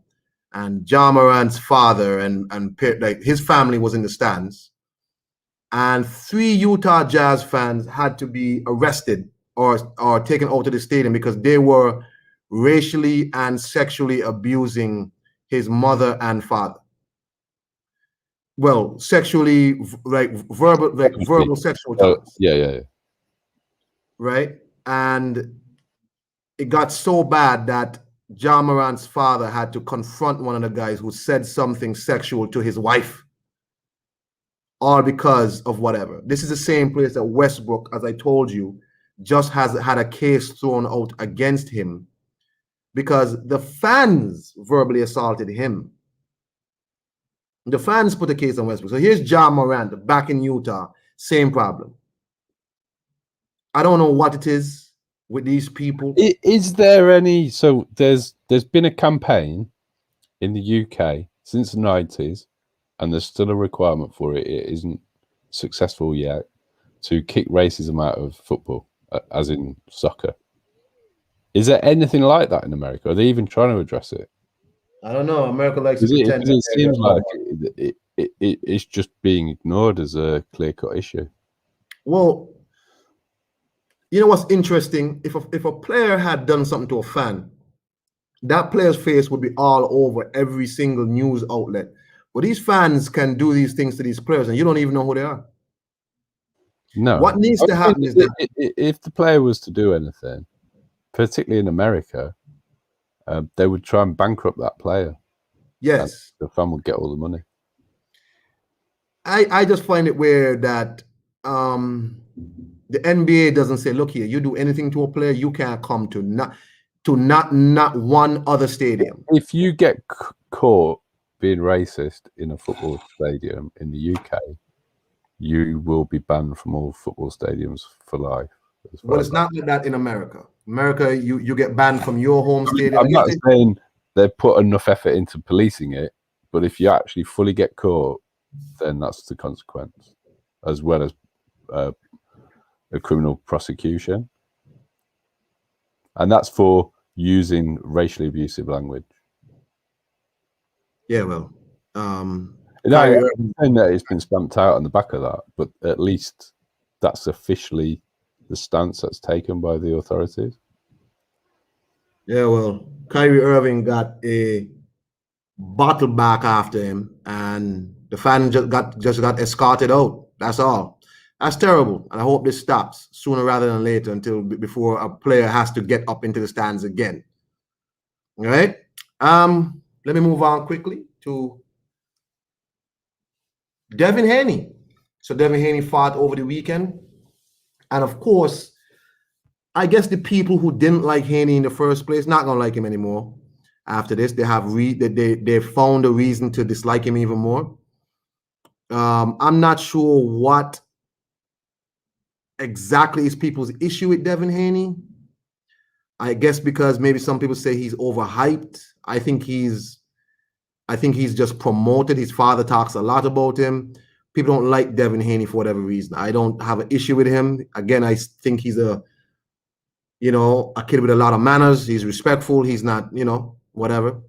and Ja Morant's father and like his family was in the stands, and 3 Utah Jazz fans had to be arrested or taken out of the stadium because they were racially and sexually abusing his mother and father. Well, sexually, like verbal sexual talks. Yeah. Right? And it got so bad that Ja Morant's father had to confront one of the guys who said something sexual to his wife. All because of whatever. This is the same place that Westbrook, as I told you, just has had a case thrown out against him because the fans verbally assaulted him. The fans put a case on Westbrook. So here's Ja Morant back in Utah, same problem. I don't know what it is with these people. Is there any? So there's been a campaign in the UK since the 90s, and there's still a requirement for it. It isn't successful yet to kick racism out of football, as in soccer. Is there anything like that in America? Are they even trying to address it? I don't know. America likes to pretend. It seems like it's just being ignored as a clear-cut issue. Well, you know what's interesting? If a player had done something to a fan, that player's face would be all over every single news outlet. But these fans can do these things to these players, and you don't even know who they are. No. What needs to happen is that if the player was to do anything, particularly in America, they would try and bankrupt that player. Yes, the fan would get all the money. I just find it weird that the NBA doesn't say, look here, you do anything to a player, you can't come to not one other stadium. If you get caught being racist in a football stadium in the UK, you will be banned from all football stadiums for life. Well, it's not like that in America. America, you get banned from your home stadium. I'm not saying they put enough effort into policing it, but if you actually fully get caught, then that's the consequence, as well as a criminal prosecution. And that's for using racially abusive language. Yeah, well, I'm saying that it's been stamped out on the back of that, but at least that's officially the stance that's taken by the authorities. Yeah, well, Kyrie Irving got a bottle back after him, and the fan just got escorted out. That's all. That's terrible, and I hope this stops sooner rather than later, before a player has to get up into the stands again. All right. Let me move on quickly to Devin Haney. So Devin Haney fought over the weekend, and of course, I guess the people who didn't like Haney in the first place not gonna like him anymore. After this, they have they found a reason to dislike him even more. I'm not sure what exactly is people's issue with Devin Haney. I guess because maybe some people say he's overhyped. I think he's just promoted. His father talks a lot about him. People don't like Devin Haney for whatever reason. I don't have an issue with him. Again, I think he's a kid with a lot of manners. He's respectful. He's not, whatever.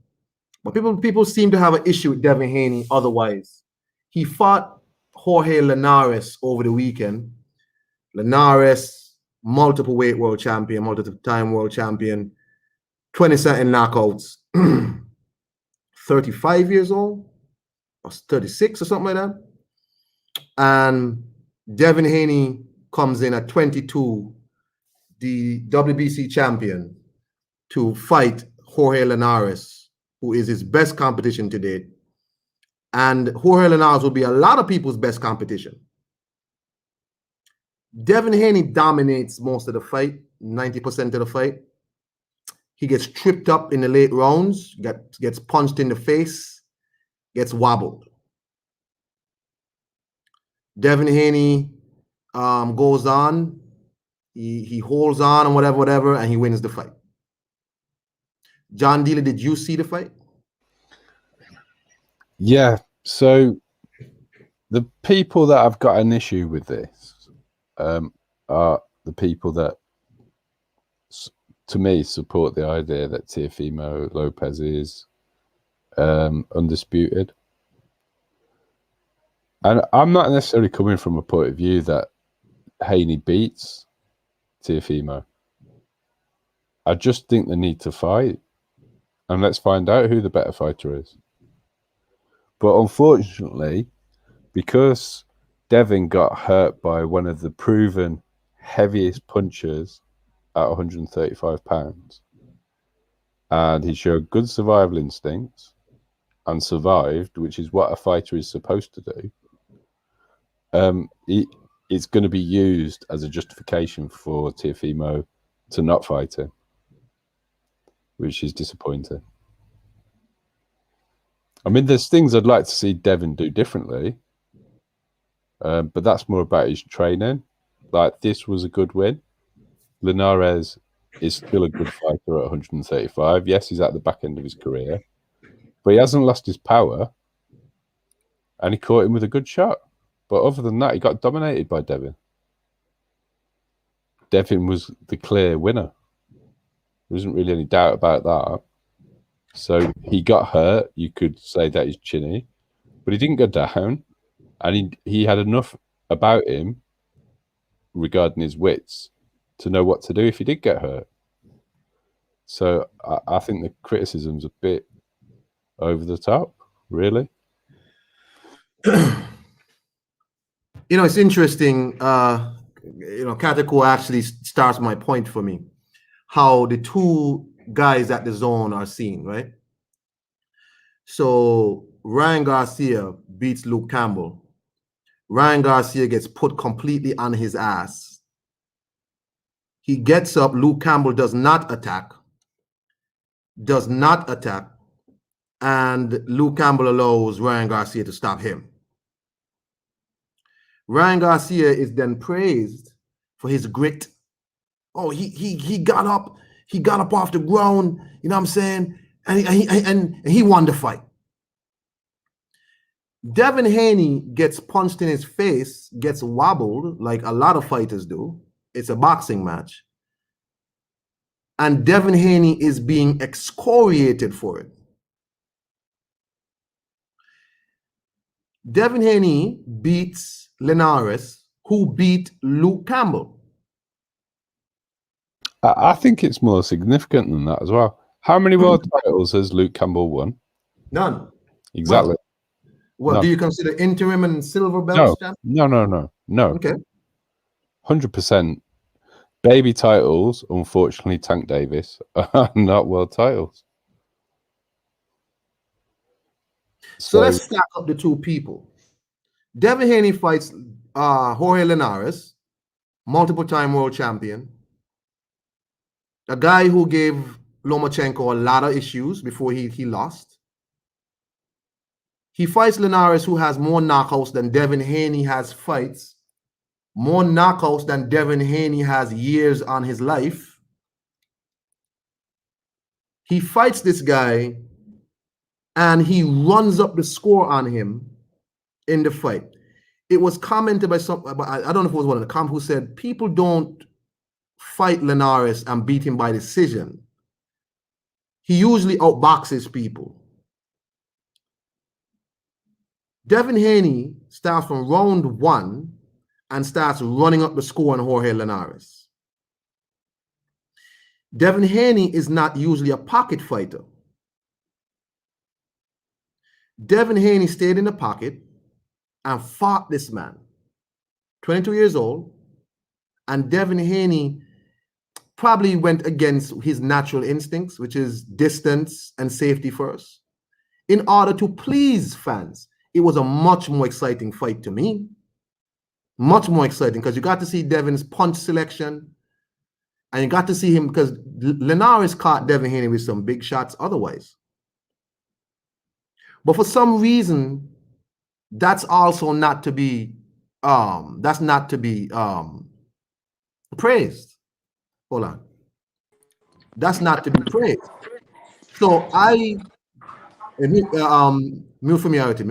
But people seem to have an issue with Devin Haney otherwise. He fought Jorge Linares over the weekend. Linares, multiple weight world champion, multiple time world champion, 20-something knockouts, 35 years old, or 36 or something like that. And Devin Haney comes in at 22, the WBC champion, to fight Jorge Linares, who is his best competition to date. And Jorge Linares will be a lot of people's best competition. Devin Haney dominates most of the fight, 90% of the fight. He gets tripped up in the late rounds, gets punched in the face, gets wobbled. Devin Haney goes on, he holds on and whatever, and he wins the fight. John Dealer, did you see the fight? Yeah. So the people that have got an issue with this are the people that, to me, support the idea that Teofimo Lopez is undisputed. And I'm not necessarily coming from a point of view that Haney beats Teofimo. I just think they need to fight. And let's find out who the better fighter is. But unfortunately, because Devin got hurt by one of the proven heaviest punchers at 135 pounds, and he showed good survival instincts and survived, which is what a fighter is supposed to do, it's going to be used as a justification for Teofimo to not fight him, which is disappointing. I mean, there's things I'd like to see Devin do differently, but that's more about his training. Like, this was a good win. Linares is still a good fighter at 135. Yes, he's at the back end of his career, but he hasn't lost his power, and he caught him with a good shot. But other than that, he got dominated by Devin. Devin was the clear winner. There isn't really any doubt about that. So he got hurt. You could say that he's chinny, but he didn't go down, and he had enough about him regarding his wits to know what to do if he did get hurt. So I think the criticism's a bit over the top, really. It's interesting. Katako actually starts my point for me. How the two guys at the zone are seen, right? So Ryan Garcia beats Luke Campbell. Ryan Garcia gets put completely on his ass. He gets up. Luke Campbell does not attack. And Luke Campbell allows Ryan Garcia to stop him. Ryan Garcia is then praised for his grit. Oh, he got up. He got up off the ground. You know what I'm saying? And he won the fight. Devin Haney gets punched in his face, gets wobbled like a lot of fighters do. It's a boxing match. And Devin Haney is being excoriated for it. Devin Haney beats Linares, who beat Luke Campbell. I think it's more significant than that as well. How many world titles has Luke Campbell won? None. Exactly. Well, No. do you consider interim and silver belts? No. Okay. 100%. Baby titles, unfortunately, Tank Davis, are not world titles. So let's stack up the two people. Devin Haney fights Jorge Linares, multiple-time world champion. A guy who gave Lomachenko a lot of issues before he lost. He fights Linares, who has more knockouts than Devin Haney has fights, more knockouts than Devin Haney has years on his life. He fights this guy and he runs up the score on him in the fight. It was commented by some, I don't know if it was one of the comments who said, people don't fight Linares and beat him by decision. He usually outboxes people. Devin Haney starts from round 1 and starts running up the score on Jorge Linares. Devin Haney is not usually a pocket fighter. Devin Haney stayed in the pocket and fought this man, 22 years old, and Devin Haney probably went against his natural instincts, which is distance and safety first, in order to please fans. It was a much more exciting fight to me. Much more exciting because you got to see Devin's punch selection and you got to see him because Linares caught Devin Haney with some big shots otherwise. But for some reason, that's also not to be praised. Hold on. That's not to be praised. So mute for me, Artie.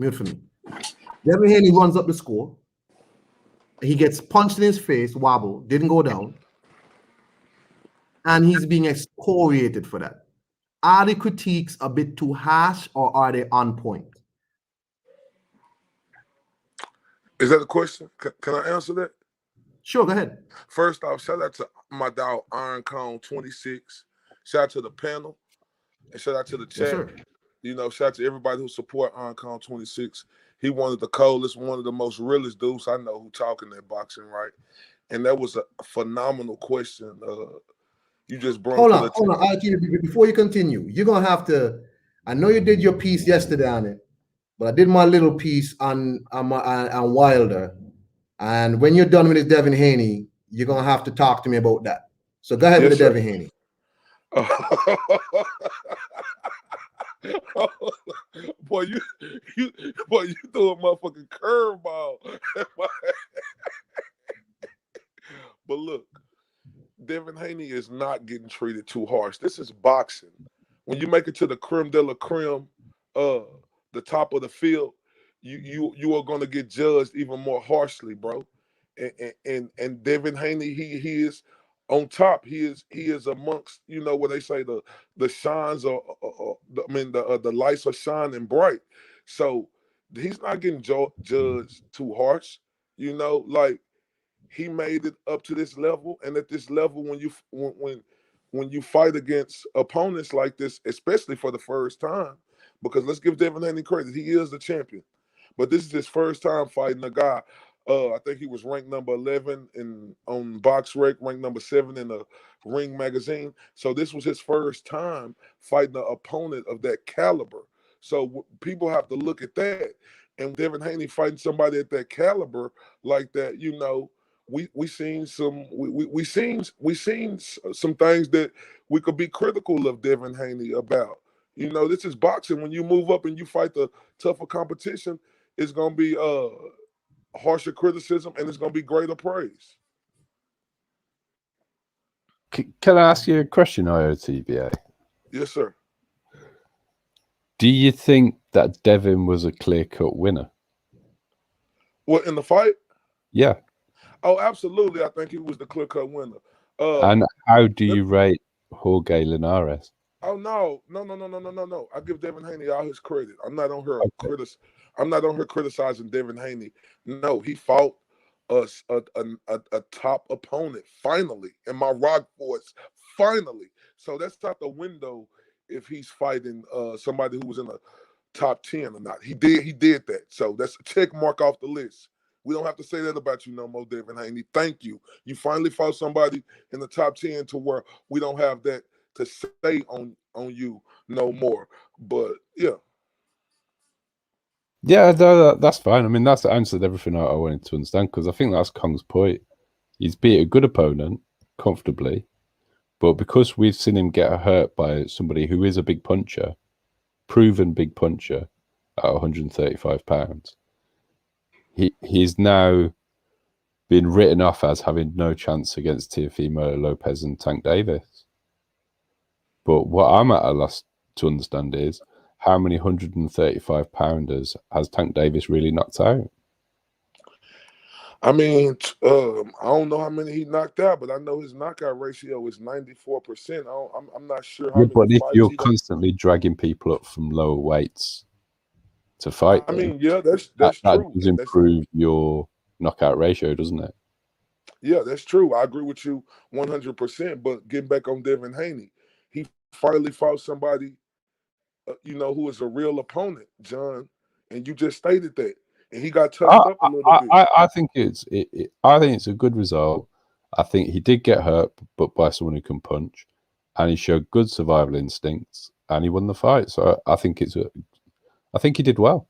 Mute for me. Devin Haney runs up the score. He gets punched in his face, wobble, didn't go down. And he's being excoriated for that. Are the critiques a bit too harsh or are they on point? Is that a question? Can I answer that? Sure, go ahead. First off, shout out to my dog Iron Cone 26. Shout out to the panel and shout out to the chat. Yes, you know, shout out to everybody who support Iron Cone 26. He one of the coldest, one of the most realest dudes I know who talking that boxing, right? And that was a phenomenal question. You just brought. Hold on. Before you continue, you're gonna have to. I know you did your piece yesterday on it, but I did my little piece on Wilder. And when you're done with this Devin Haney, you're gonna have to talk to me about that. So go ahead with the Devin Haney. Boy, you threw a motherfucking curveball. But look, Devin Haney is not getting treated too harsh. This is boxing. When you make it to the creme de la creme, the top of the field, you are going to get judged even more harshly, bro. And Devin Haney, he is on top. He is amongst, you know what they say, the shines the lights are shining bright. So he's not getting judged too harsh. You know, like he made it up to this level, and at this level, when you fight against opponents like this, especially for the first time, because let's give Devin Haney credit, he is the champion. But this is his first time fighting a guy. I think he was ranked number 11 on BoxRec, ranked number 7 in the Ring magazine. So this was his first time fighting an opponent of that caliber. So people have to look at that. And Devin Haney fighting somebody at that caliber like that, you know, we seen some some things that we could be critical of Devin Haney about. You know, this is boxing. When you move up and you fight the tougher competition, it's gonna be harsher criticism and it's gonna be greater praise. Can I ask you a question, IOTBA? Yes, sir. Do you think that Devin was a clear-cut winner? What, in the fight? Yeah. Oh, absolutely. I think he was the clear-cut winner. And how do you rate Jorge Linares? Oh no. I give Devin Haney all his credit. I'm not on her criticizing Devin Haney. No, he fought a top opponent finally, in my rock voice, finally. So that's out the window if he's fighting somebody who was in the top 10 or not. He did that. So that's a check mark off the list. We don't have to say that about you no more, Devin Haney. Thank you. You finally fought somebody in the top 10 to where we don't have that to say on you no more. But yeah. Yeah, that's fine. I mean, that's answered everything I wanted to understand, because I think that's Kong's point. He's beat a good opponent comfortably, But because we've seen him get hurt by somebody who is a big puncher, proven big puncher at 135 pounds, he's now been written off as having no chance against Teofimo Lopez and Tank Davis. But what I'm at a loss to understand is how many 135 pounders has Tank Davis really knocked out? I mean, I don't know how many he knocked out, but I know his knockout ratio is 94%. I'm not sure how Yeah, many but if fights you're he done. constantly dragging people up from lower weights to fight, I them, mean, yeah, that's that true. does improve your knockout ratio, doesn't it? Yeah, that's true. I agree with you 100%. But getting back on Devin Haney, he finally fought somebody, who is a real opponent, John. And you just stated that, and he got touched up a little bit. I think I think it's a good result. I think he did get hurt, but by someone who can punch, and he showed good survival instincts, and he won the fight. So I think I think he did well,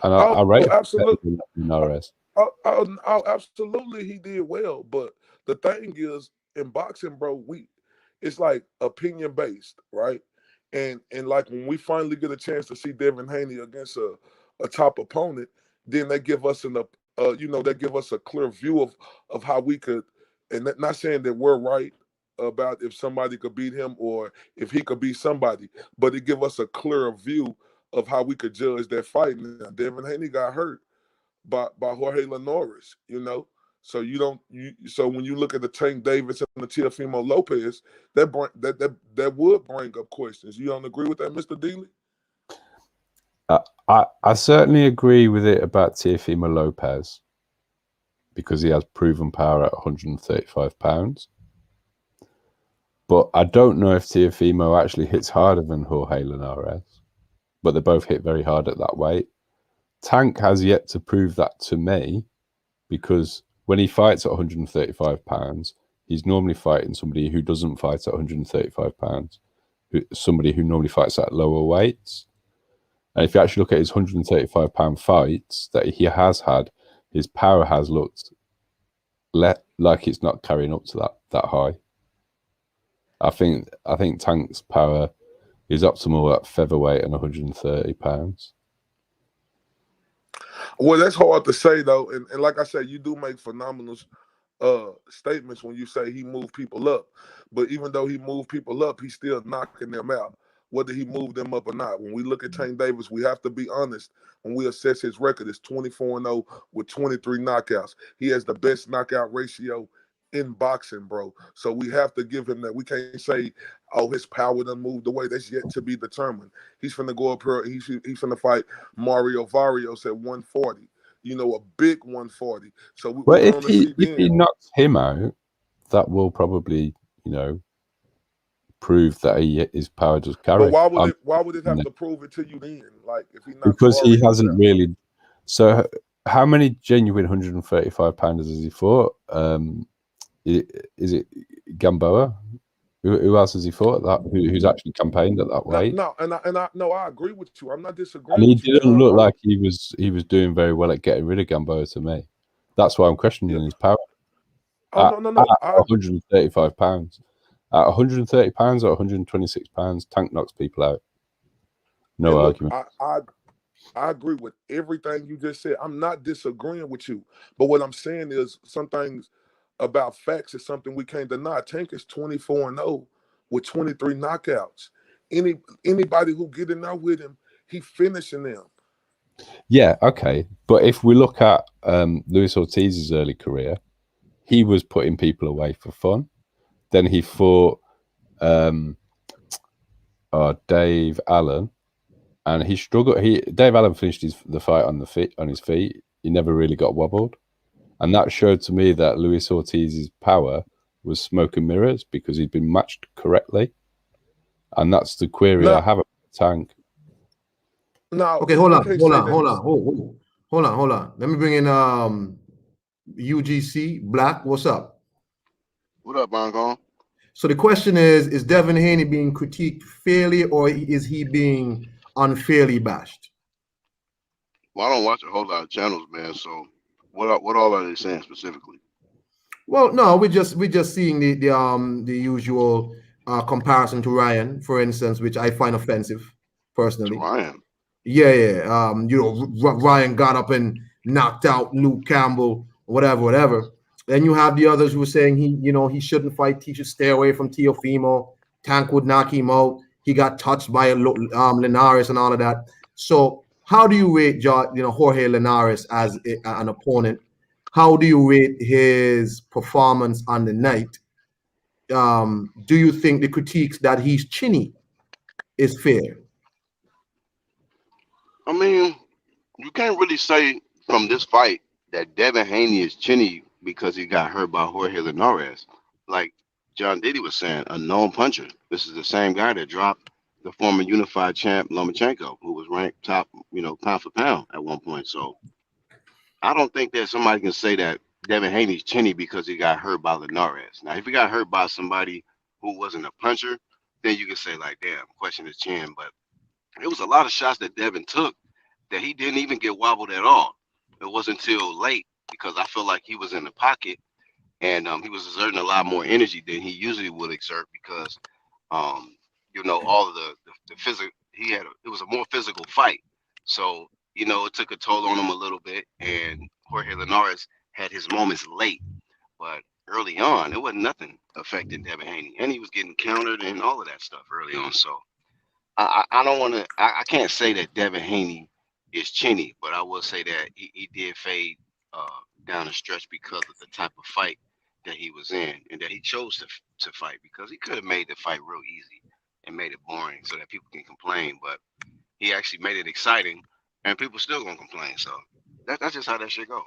and I rate him absolutely. in RS. Absolutely, he did well. But the thing is, in boxing, bro, it's like opinion based, right? And like when we finally get a chance to see Devin Haney against a top opponent, then they give us they give us a clear view of how we could, and not saying that we're right about if somebody could beat him or if he could beat somebody, but it give us a clearer view of how we could judge that fight. Now, Devin Haney got hurt by Jorge Linares, So so when you look at the Tank Davis and the Teofimo Lopez, that would bring up questions. You don't agree with that, Mr. Dealey? I certainly agree with it about Teofimo Lopez because he has proven power at 135 pounds. But I don't know if Teofimo actually hits harder than Jorge Linares, but they both hit very hard at that weight. Tank has yet to prove that to me because when he fights at 135 pounds, he's normally fighting somebody who doesn't fight at 135 pounds, somebody who normally fights at lower weights. And if you actually look at his 135 pound fights that he has had, his power has looked like it's not carrying up to that high. I think Tank's power is optimal at featherweight and 130 pounds. Well, that's hard to say though, and like I said, you do make phenomenal statements when you say he moved people up. But even though he moved people up, he's still knocking them out, whether he moved them up or not. When we look at Tank Davis, we have to be honest. When we assess his record, it's 24-0 with 23 knockouts. He has the best knockout ratio in boxing, bro. So we have to give him that. We can't say, oh, his power done moved away. That's yet to be determined. He's finna go up here. He's finna fight Mario Varrios at 140. A big 140. So Well, we're if gonna see he then. knocks him out, that will probably, prove that his power does carry. But why would it have to prove it to you then? Like if he knocks because he Varrios hasn't out? really. So how many genuine 135 pounders has he fought? Is it Gamboa? Who else has he fought at that? Who's actually campaigned at that weight? No, I agree with you. I'm not disagreeing. And he with you, didn't John. look like he was doing very well at getting rid of Gamboa to me. That's why I'm questioning his power. Oh no. At 135 pounds. At 130 pounds or 126 pounds, Tank knocks people out. No argument. I agree with everything you just said. I'm not disagreeing with you. But what I'm saying is some things about facts is something we can't deny. Tank is 24-0 with 23 knockouts. Anybody who get in there with him, he finishing them. Yeah, okay. But if we look at Luis Ortiz's early career, he was putting people away for fun. Then he fought Dave Allen, and he struggled. Dave Allen finished the fight on his feet. He never really got wobbled, and that showed to me that Luis Ortiz's power was smoke and mirrors because he'd been matched correctly, and that's the query I have about Tank. No, okay, hold on. Let me bring in UGC Black. What's up? What up, Bongo? So the question is Devin Haney being critiqued fairly or is he being unfairly bashed? Well, I don't watch a whole lot of channels, man. So what all are they saying specifically? Well, no, we just seeing the usual comparison to Ryan, for instance, which I find offensive To personally. Ryan. Yeah, yeah. Ryan got up and knocked out Luke Campbell, whatever, whatever. Then you have the others who were saying he shouldn't fight. He should stay away from Teofimo. Tank would knock him out. He got touched by Linares and all of that. So, how do you rate Jorge Linares as an opponent? How do you rate his performance on the night? Do you think the critiques that he's chinny is fair? I mean, you can't really say from this fight that Devin Haney is chinny because he got hurt by Jorge Linares. Like John Diddy was saying, a known puncher. This is the same guy that dropped the former unified champ Lomachenko, who was ranked top, pound for pound at one point. So I don't think that somebody can say that Devin Haney's chinny because he got hurt by Linares. Now, if he got hurt by somebody who wasn't a puncher, then you can say like, damn, question his chin. But it was a lot of shots that Devin took that he didn't even get wobbled at all. It wasn't until late because I feel like he was in the pocket and he was exerting a lot more energy than he usually would exert because, all of the physical, it was a more physical fight. So, it took a toll on him a little bit. And Jorge Linares had his moments late, but early on, it wasn't nothing affecting Devin Haney. And he was getting countered and all of that stuff early on. So, I don't want to. I can't say that Devin Haney is chinny, but I will say that he did fade uh, down the stretch because of the type of fight that he was in, and that he chose to fight because he could have made the fight real easy and made it boring so that people can complain, but he actually made it exciting, and people still gonna complain. So that's just how that shit go.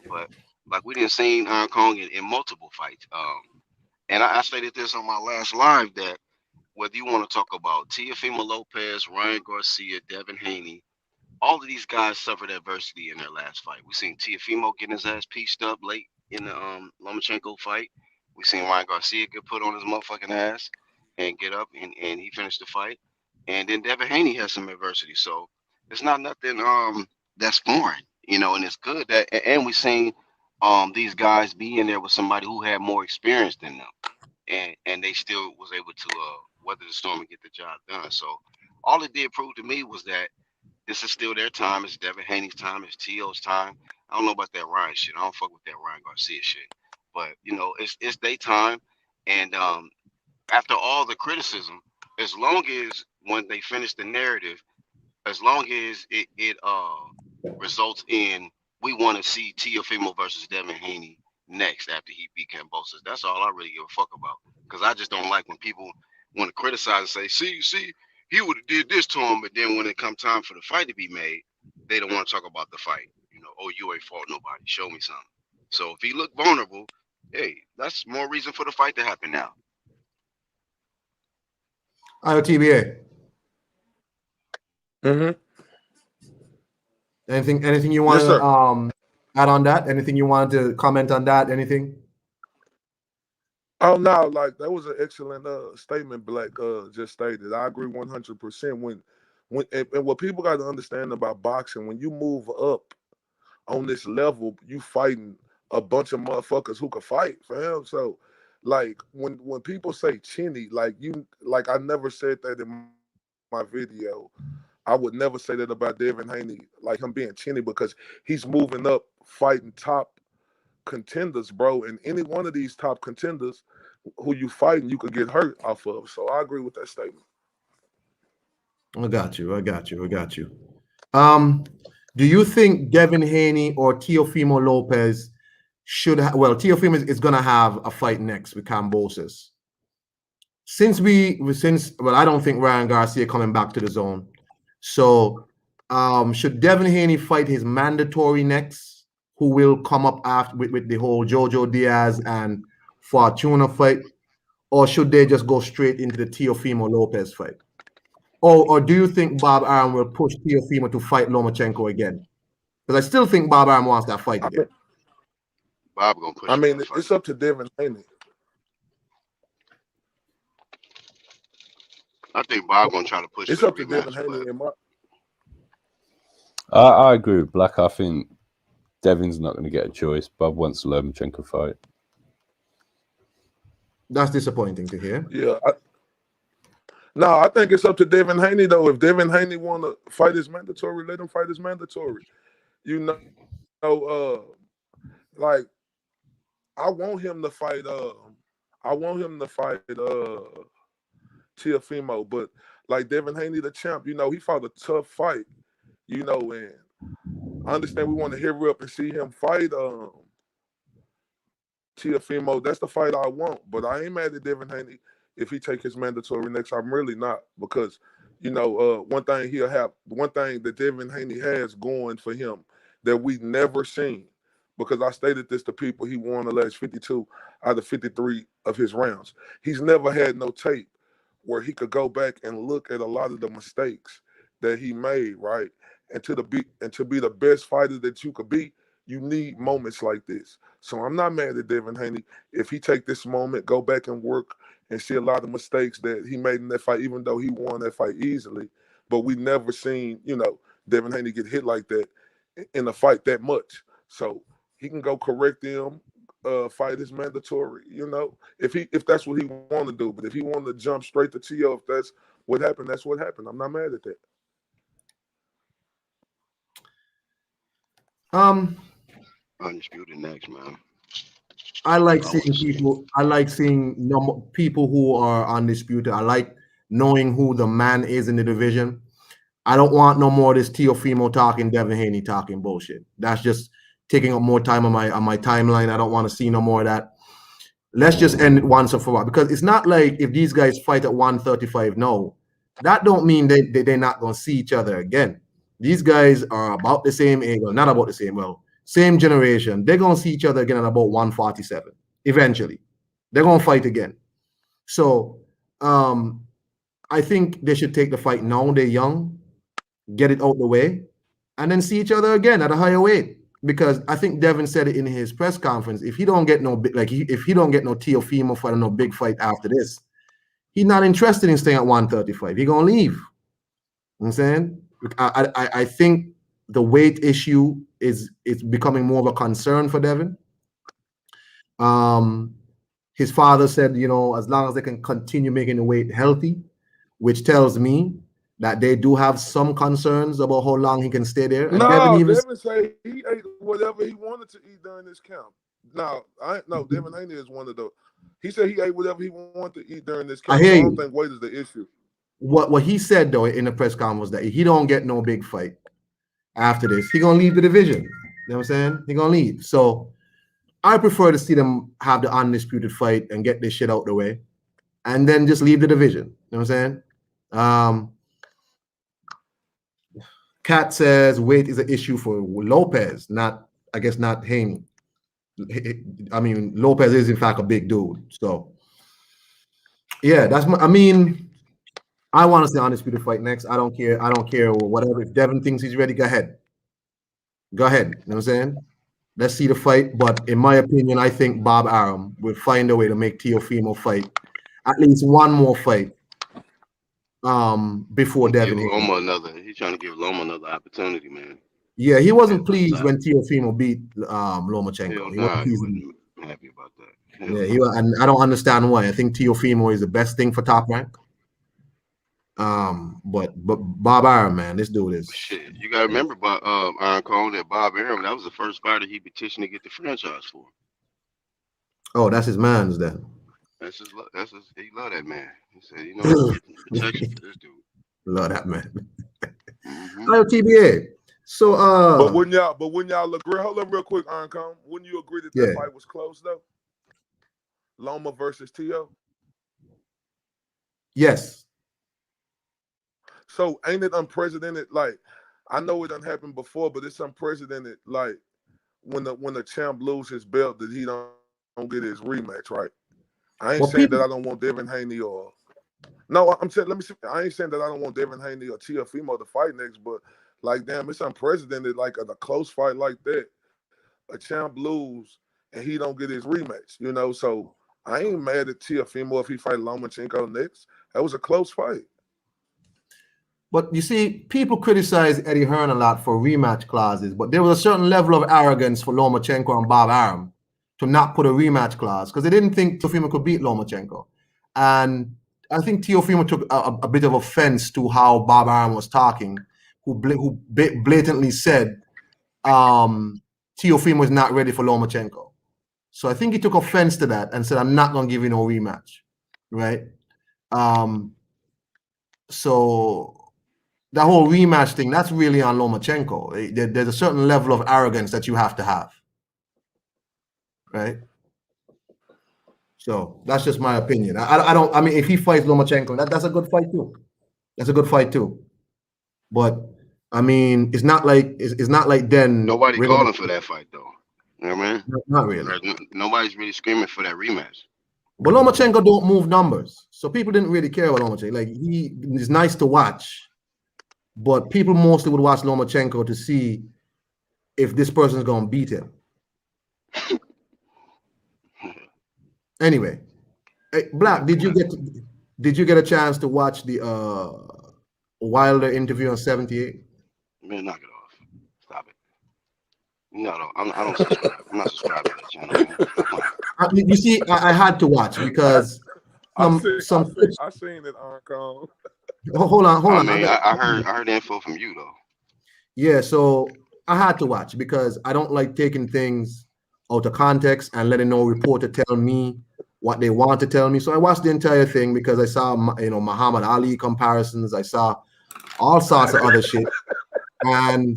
But like we didn't see Kong in multiple fights. And I stated this on my last live that whether you want to talk about Teofimo Lopez, Ryan Garcia, Devin Haney, all of these guys suffered adversity in their last fight. We seen Teofimo getting his ass pieced up late in the Lomachenko fight. We seen Ryan Garcia get put on his motherfucking ass and get up and he finished the fight. And then Devin Haney has some adversity. So it's not nothing that's foreign, and it's good that and we seen these guys be in there with somebody who had more experience than them and they still was able to weather the storm and get the job done. So all it did prove to me was that this is still their time. It's Devin Haney's time. It's T.O.'s time. I don't know about that Ryan shit. I don't fuck with that Ryan Garcia shit. But it's their time. And after all the criticism, as long as when they finish the narrative, as long as it results in we want to see Teofimo versus Devin Haney next after he beat Cambosos. That's all I really give a fuck about. Because I just don't like when people want to criticize and say, see, he would have did this to him, but then when it come time for the fight to be made, they don't want to talk about the fight. Oh, you ain't fought nobody. Show me something. So if he looked vulnerable, hey, that's more reason for the fight to happen now. IOTBA. Mm-hmm. Anything you want Yes, to sir. add on that? Anything you wanted to comment on that? Anything? Oh no, like that was an excellent statement Black just stated. I agree 100%. And what people got to understand about boxing, when you move up on this level, you fighting a bunch of motherfuckers who can fight, fam. So like when people say chinny, like I never said that in my video. I would never say that about Devin Haney, like him being chinny, because he's moving up fighting top contenders, bro. And any one of these top contenders who you fighting, you could get hurt off of. So I agree with that statement. I got you. Do you think Devin Haney or Teofimo Lopez should have? Well, Teofimo is going to have a fight next with Cambosos. Since I don't think Ryan Garcia coming back to the zone. So, should Devin Haney fight his mandatory next, who will come up after with the whole Jojo Diaz and Fortuna fight, or should they just go straight into the Teofimo Lopez fight? Or do you think Bob Arum will push Teofimo to fight Lomachenko again? Because I still think Bob Arum wants that fight again. Bob gonna push. I mean, it's up to Devin Haney. I think Bob gonna try to push. It's for up the to Devin rematch, Haney. I agree with Black. I think Devin's not going to get a choice. Bob wants the Lomachenko fight. That's disappointing to hear. Yeah. No, I think it's up to Devin Haney though. If Devin Haney want to fight his mandatory, let him fight his mandatory. You know, like I want him to fight. I want him to fight Teofimo, but like Devin Haney, the champ, you know, he fought a tough fight. You know, and I understand we want to hurry up and see him fight Teofimo. That's the fight I want, but I ain't mad at Devin Haney if he take his mandatory next. I'm really not, because you know one thing that Devin Haney has going for him that we never seen. Because I stated this to people, he won the last 52 out of 53 of his rounds. He's never had no tape where he could go back and look at a lot of the mistakes that he made, right? And to be the best fighter that you could be, you need moments like this. So I'm not mad at Devin Haney if he take this moment, go back and work and see a lot of mistakes that he made in that fight, even though he won that fight easily. But we never seen, you know, Devin Haney get hit like that in a fight that much. So he can go correct him, fight his mandatory, you know, if that's what he want to do. But if he want to jump straight to TO, if that's what happened, that's what happened. I'm not mad at that. Undisputed next, man. I like seeing people. I like seeing people who are undisputed. I like knowing who the man is in the division. I don't want no more of this Teofimo talking, Devin Haney talking bullshit. That's just taking up more time on my timeline. I don't want to see no more of that. Let's just end it once and for all, because it's not like if these guys fight at 135. No, that don't mean they're not going to see each other again. These guys are about the same age, well, not about the same, well, same generation. They're going to see each other again at about 147. Eventually, they're going to fight again. So I think they should take the fight now. They're young, get it out the way, and then see each other again at a higher weight. Because I think Devin said it in his press conference. If he don't get no if he don't get no Teofimo fight or no big fight after this, he's not interested in staying at 135. He's gonna leave. You know what I'm saying? I think the weight issue is becoming more of a concern for Devin. His father said, you know, as long as they can continue making the weight healthy, which tells me that they do have some concerns about how long he can stay there. And Devin say he ate whatever he wanted to eat during this camp. Devin Haney is one of the. He said he ate whatever he wanted to eat during this camp. I hear so I you. don't think weight is the issue. What he said though in the press conference was that he don't get no big fight after this, he gonna leave the division. You know what I'm saying? He gonna leave. So I prefer to see them have the undisputed fight and get this shit out the way, and then just leave the division. You know what I'm saying? Kat says weight is an issue for Lopez, not Haney. I mean, Lopez is in fact a big dude. So yeah, I want to see undisputed fight next. I don't care whatever. If Devin thinks he's ready, go ahead. You know what I'm saying? Let's see the fight. But in my opinion, I think Bob Arum will find a way to make Teofimo fight at least one more fight before Devin. He's trying to give Loma another opportunity, man. Yeah, he wasn't pleased when Teofimo beat Lomachenko. He wasn't happy about that. And I don't understand why. I think Teofimo is the best thing for Top Rank. But Bob Arum, man, this dude is shit. You gotta remember about Iron Cone, that Bob Arum, that was the first fighter he petitioned to get the franchise for. Oh, that's his man's then. He loved that man. He said, you know, protection for this dude. Love that man. TBA. So but wouldn't y'all agree? Hold up real quick, Iron Cone. Wouldn't you agree that fight was close though? Loma versus Tio? Yes. So ain't it unprecedented? Like, I know it done happened before, but it's unprecedented. Like when the champ loses his belt, that he don't get his rematch, right? I ain't saying that I don't want Devin Haney or no. I'm saying I ain't saying that I don't want Devin Haney or Teofimo to fight next, but like, damn, it's unprecedented. Like a close fight like that, a champ lose and he don't get his rematch. You know, so I ain't mad at Teofimo if he fight Lomachenko next. That was a close fight. But you see, people criticize Eddie Hearn a lot for rematch clauses, but there was a certain level of arrogance for Lomachenko and Bob Arum to not put a rematch clause because they didn't think Teofimo could beat Lomachenko. And I think Teofimo took a bit of offense to how Bob Arum was talking, who blatantly said Teofimo is not ready for Lomachenko. So I think he took offense to that and said, I'm not going to give you no rematch, right? So that whole rematch thing, that's really on Lomachenko. There's a certain level of arrogance that you have to have, right? So that's just my opinion. I mean, if he fights Lomachenko, that's a good fight too. That's a good fight too. But I mean, it's not like then Nobody calling for that fight though. You know what I mean? Not really. Nobody's really screaming for that rematch. But Lomachenko don't move numbers, so people didn't really care about Lomachenko. Like he is nice to watch, but people mostly would watch Lomachenko to see if this person's gonna beat him. Anyway, hey, Black, did you get a chance to watch the Wilder interview on 78? Man, knock it off. Stop it. No, I don't subscribe. I'm not subscribed to that channel, man. You see, I had to watch because I seen it on Kong. Hold on. I mean, I heard the info from you though. Yeah, so I had to watch because I don't like taking things out of context and letting no reporter tell me what they want to tell me. So I watched the entire thing because I saw, Muhammad Ali comparisons. I saw all sorts of other shit, and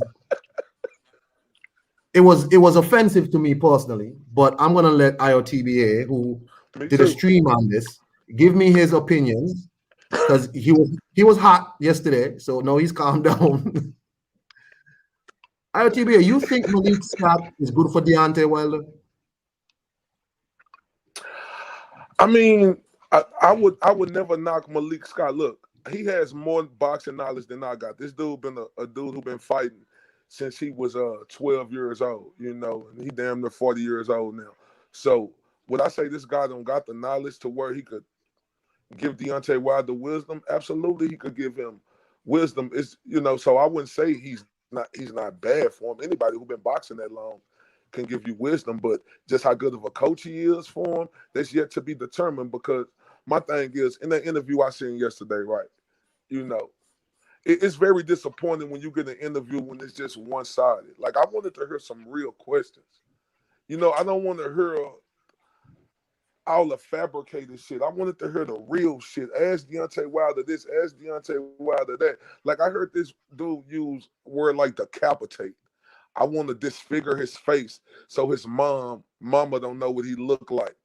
it was offensive to me personally. But I'm gonna let IOTBA, who did a stream on this, give me his opinions because he was hot yesterday. So no, he's calmed down. IOTBA, you think Malik Scott is good for Deontay Wilder? I mean, I would never knock Malik Scott. Look, he has more boxing knowledge than I got. This dude been a dude who been fighting since he was 12 years old, and he damn near 40 years old now. So would I say this guy don't got the knowledge to where he could give Deontay Wilder wisdom? Absolutely, he could give him wisdom. It's so I wouldn't say he's not bad for him. Anybody who's been boxing that long can give you wisdom, but just how good of a coach he is for him, that's yet to be determined. Because my thing is, in that interview I seen yesterday, right? It's very disappointing when you get an interview when it's just one-sided. Like, I wanted to hear some real questions. I don't want to hear all the fabricated shit. I wanted to hear the real shit. Ask Deontay Wilder this, ask Deontay Wilder that. Like, I heard this dude use word like decapitate. I want to disfigure his face so his mama don't know what he looked like.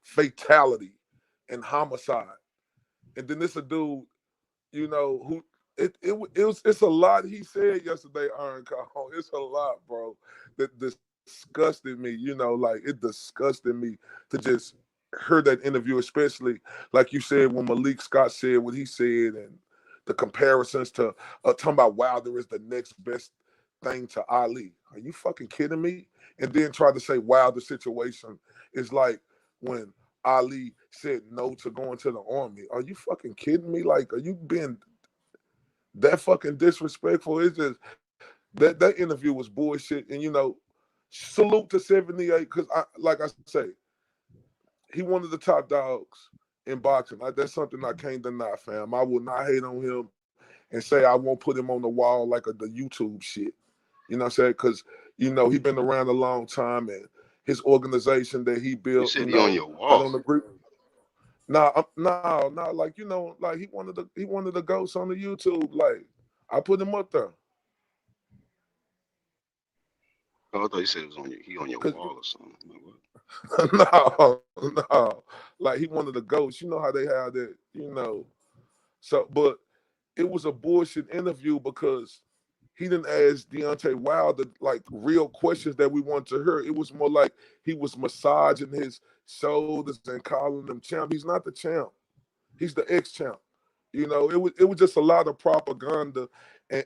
Fatality and homicide. And then this a dude, who it's a lot he said yesterday, Iron Call. It's a lot, bro. That disgusted me, like it disgusted me to just hear that interview, especially like you said when Malik Scott said what he said and the comparisons to talking about Wilder is the next best thing to Ali. Are you fucking kidding me? And then try to say Wilder's situation is like when Ali said no to going to the army. Are you fucking kidding me? Like, are you being that fucking disrespectful? It's just that interview was bullshit. And salute to 78 because like I say, he one of the top dogs in boxing. That's something I can't deny, fam. I will not hate on him and say I won't put him on the wall like the YouTube shit. You know what I'm saying? Because, he been around a long time and his organization that he built. You said he on your wall. I don't agree. No, like, like he one of the ghosts on the YouTube. Like, I put him up there. Oh, I thought you said it was on your wall or something. Like, what? No. Like, he one of the ghosts. You know how they have that, So, but it was a bullshit interview because he didn't ask Deontay Wilder like real questions that we want to hear. It was more like he was massaging his shoulders and calling him champ. He's not the champ. He's the ex-champ. It was just a lot of propaganda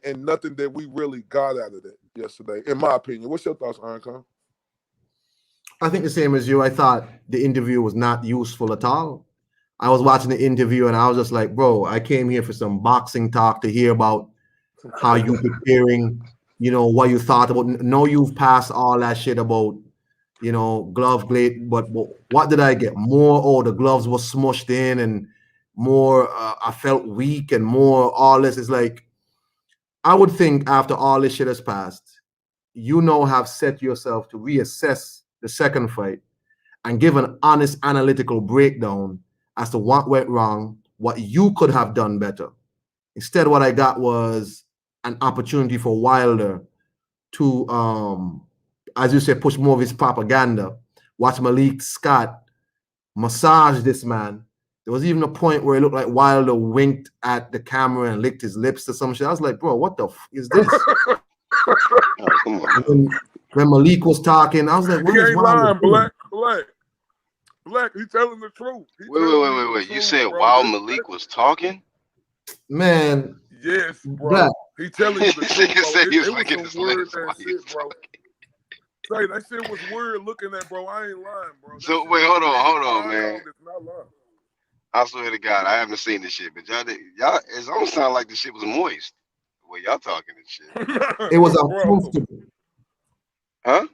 and nothing that we really got out of it yesterday, in my opinion. What's your thoughts, Iron Khan? I think the same as you. I thought the interview was not useful at all. I was watching the interview and I was just like, bro, I came here for some boxing talk to hear about how you preparing, what you thought about. No, you've passed all that shit about glove blade. But what did I get? More, oh, the gloves were smushed in, and more, I felt weak, and more, all this is like, I would think after all this shit has passed, have set yourself to reassess the second fight and give an honest analytical breakdown as to what went wrong, what you could have done better. Instead, what I got was an opportunity for Wilder to, as you say, push more of his propaganda. Watch Malik Scott massage this man. There was even a point where it looked like Wilder winked at the camera and licked his lips or some shit. I was like, bro, what the is this? Oh, come on. When Malik was talking, I was like, He what is ain't Wilder lying, doing? Black. He telling the truth. Wait. You said while Malik was talking? Man. Yes, bro. Black. He telling you the truth, bro. Said he was It was licking his some weird lips while ass he was shit, bro. Say that shit was weird looking at, bro. I ain't lying, bro. So wait, hold on, man. It's not lying. I swear to God, I haven't seen this shit, but y'all, it almost sound like the shit was moist. Well, y'all talking and shit. It was uncomfortable. Huh?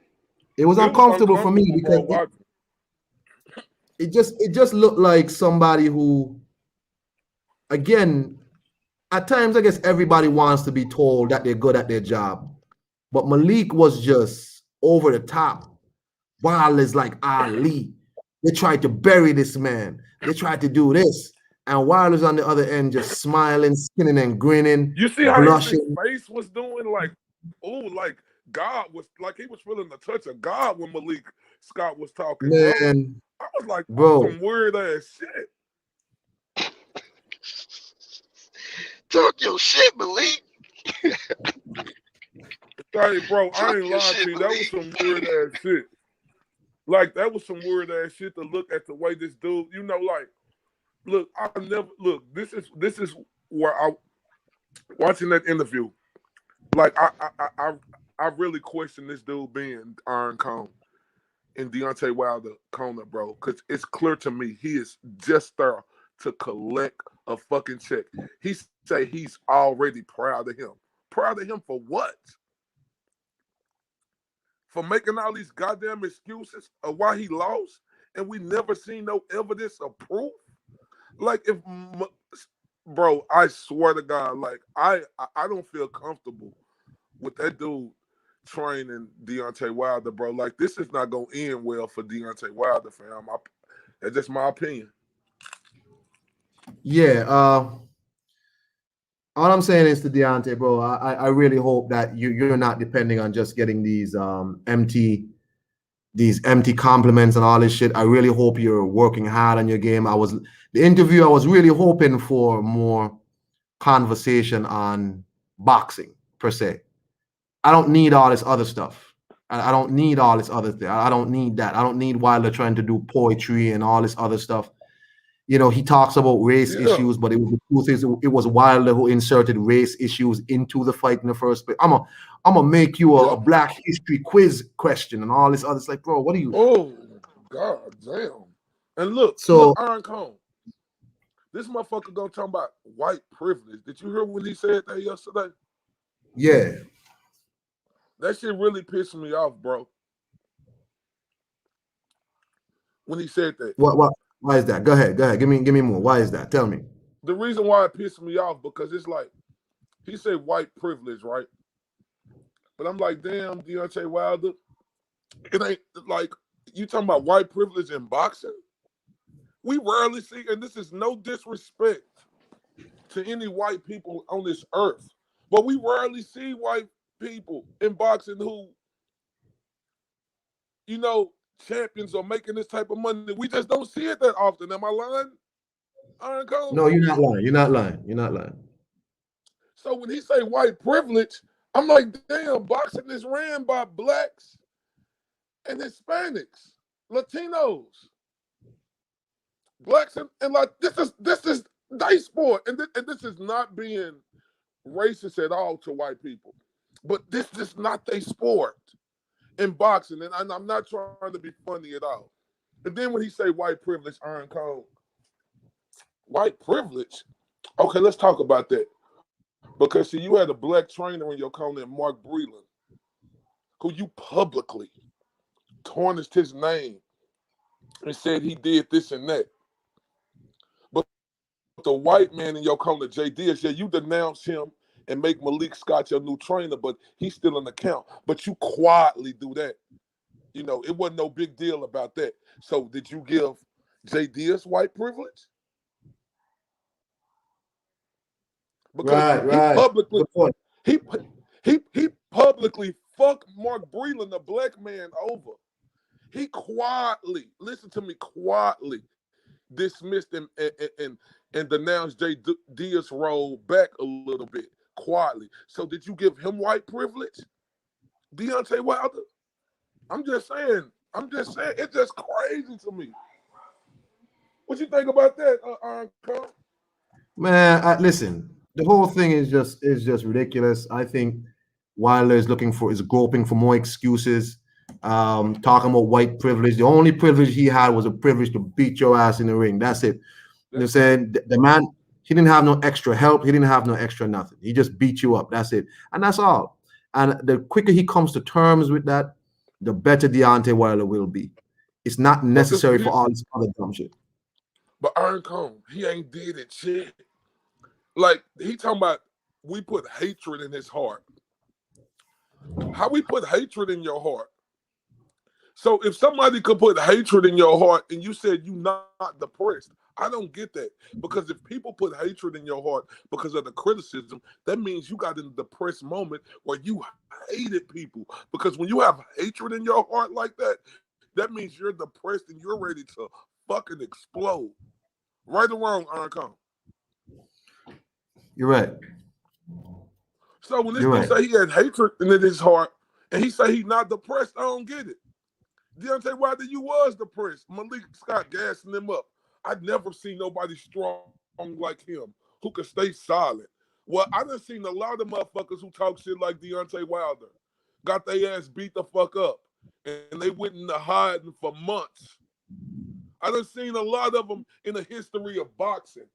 It was uncomfortable for me because bro, it just looked like somebody who, again, at times I guess everybody wants to be told that they're good at their job, but Malik was just over the top. Wilder's like Ali. They tried to bury this man. They tried to do this. And Wilder's on the other end just smiling, skinning and grinning. You see how blushing. his face was doing? Like, oh, like God was, like he was feeling the touch of God when Malik Scott was talking. Man, bro. I was like, bro, some weird ass shit. Talk your shit, Malik. Hey, bro, I ain't lying to you. That was some weird ass shit. Like, that was some weird ass shit to look at the way this dude, like, look, this is where I, watching that interview, like, I really question this dude being Iron Cone and Deontay Wilder corner, bro, because it's clear to me he is just there to collect a fucking check. He say he's already proud of him. Proud of him for what? For making all these goddamn excuses of why he lost, and we never seen no evidence or proof. Like, bro, I swear to God, like, I don't feel comfortable with that dude training Deontay Wilder, bro. Like, this is not gonna end well for Deontay Wilder, fam. That's just my opinion. Yeah. All I'm saying is to Deontay, bro, I really hope that you're not depending on just getting these empty compliments and all this shit. I really hope you're working hard on your game. I was really hoping for more conversation on boxing per se. I don't need all this other stuff. I don't need all this other thing. I don't need that. I don't need Wilder trying to do poetry and all this other stuff. He talks about race issues, but the truth is it was Wilder who inserted race issues into the fight in the first place. I'm gonna make you a Black History quiz question and all this other. It's like, bro, what are you? Oh, God damn! And look, Iron Cone. This motherfucker gonna talk about white privilege. Did you hear when he said that yesterday? Yeah. That shit really pissed me off, bro. When he said that. What? Why is that? Go ahead. Give me more. Why is that? Tell me. The reason why it pissed me off because it's like he said white privilege, right? But I'm like, damn, Deontay Wilder, it ain't like you talking about white privilege in boxing. We rarely see, and this is no disrespect to any white people on this earth, but we rarely see white people in boxing who, champions are making this type of money. We just don't see it that often. Am I lying? Iron Cone? No, you're not lying. You're not lying. So when he say white privilege, I'm like, damn, boxing is ran by blacks and Hispanics, Latinos, blacks, and like this is their sport, and this is not being racist at all to white people, but this is not their sport in boxing, and I'm not trying to be funny at all. And then when he say white privilege, Iron Cone, white privilege? Okay, let's talk about that. Because see, you had a black trainer in your corner, Mark Breland, who you publicly tarnished his name and said he did this and that. But the white man in your corner, Jay Diaz, yeah, you denounce him and make Malik Scott your new trainer, but he's still an account. But you quietly do that. You know, it wasn't no big deal about that. So did you give Jay Diaz white privilege? Because Right. Good point. he publicly fucked Mark Breland, the black man, over. He quietly, listen to me, quietly dismissed and denounced Jay Diaz role back a little bit, quietly. So did you give him white privilege? Deontay Wilder? I'm just saying, it's just crazy to me. What you think about that, Carl? Man, listen, the whole thing is just ridiculous. I think Wilder is groping for more excuses. Talking about white privilege. The only privilege he had was a privilege to beat your ass in the ring. That's it. You know what I'm saying? The man, he didn't have no extra help. He didn't have no extra nothing. He just beat you up. That's it. And that's all. And the quicker he comes to terms with that, the better Deontay Wilder will be. It's not necessary for all this other dumb shit. But Iron Cone, he ain't did it shit. Like, he talking about we put hatred in his heart. How we put hatred in your heart? So if somebody could put hatred in your heart and you said you not depressed, I don't get that. Because if people put hatred in your heart because of the criticism, that means you got in a depressed moment where you hated people. Because when you have hatred in your heart like that, that means you're depressed and you're ready to fucking explode. Right or wrong, Iron Cone? You're right. So when this dude say he had hatred in his heart and he say he's not depressed, I don't get it. Deontay Wilder, you was depressed. Malik Scott gassing him up. I'd never seen nobody strong like him who could stay silent. Well, I done seen a lot of motherfuckers who talk shit like Deontay Wilder. Got their ass beat the fuck up. And they went into hiding for months. I done seen a lot of them in the history of boxing.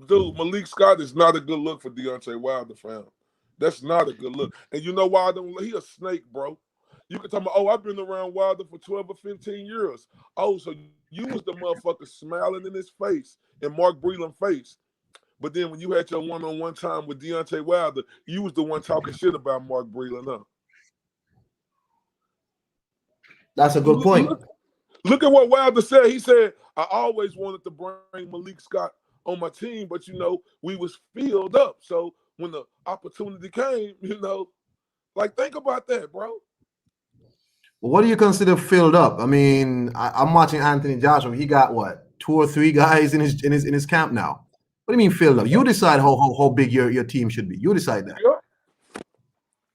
Dude, Malik Scott is not a good look for Deontay Wilder, fam. That's not a good look. And you know why I don't? He a snake, bro. You can talk about, oh, I've been around Wilder for 12 or 15 years. Oh, so you was the motherfucker smiling in his face, in Mark Breland's face. But then when you had your one-on-one time with Deontay Wilder, you was the one talking shit about Mark Breland, huh? That's a good point. Look at what Wilder said. He said, I always wanted to bring Malik Scott on my team, but, you know, we was filled up. So when the opportunity came, you know, like, think about that, bro. What do you consider filled up? I mean, I'm watching Anthony Joshua. He got what, 2 or 3 guys in his camp now. What do you mean filled up? You decide how big your team should be. You decide that.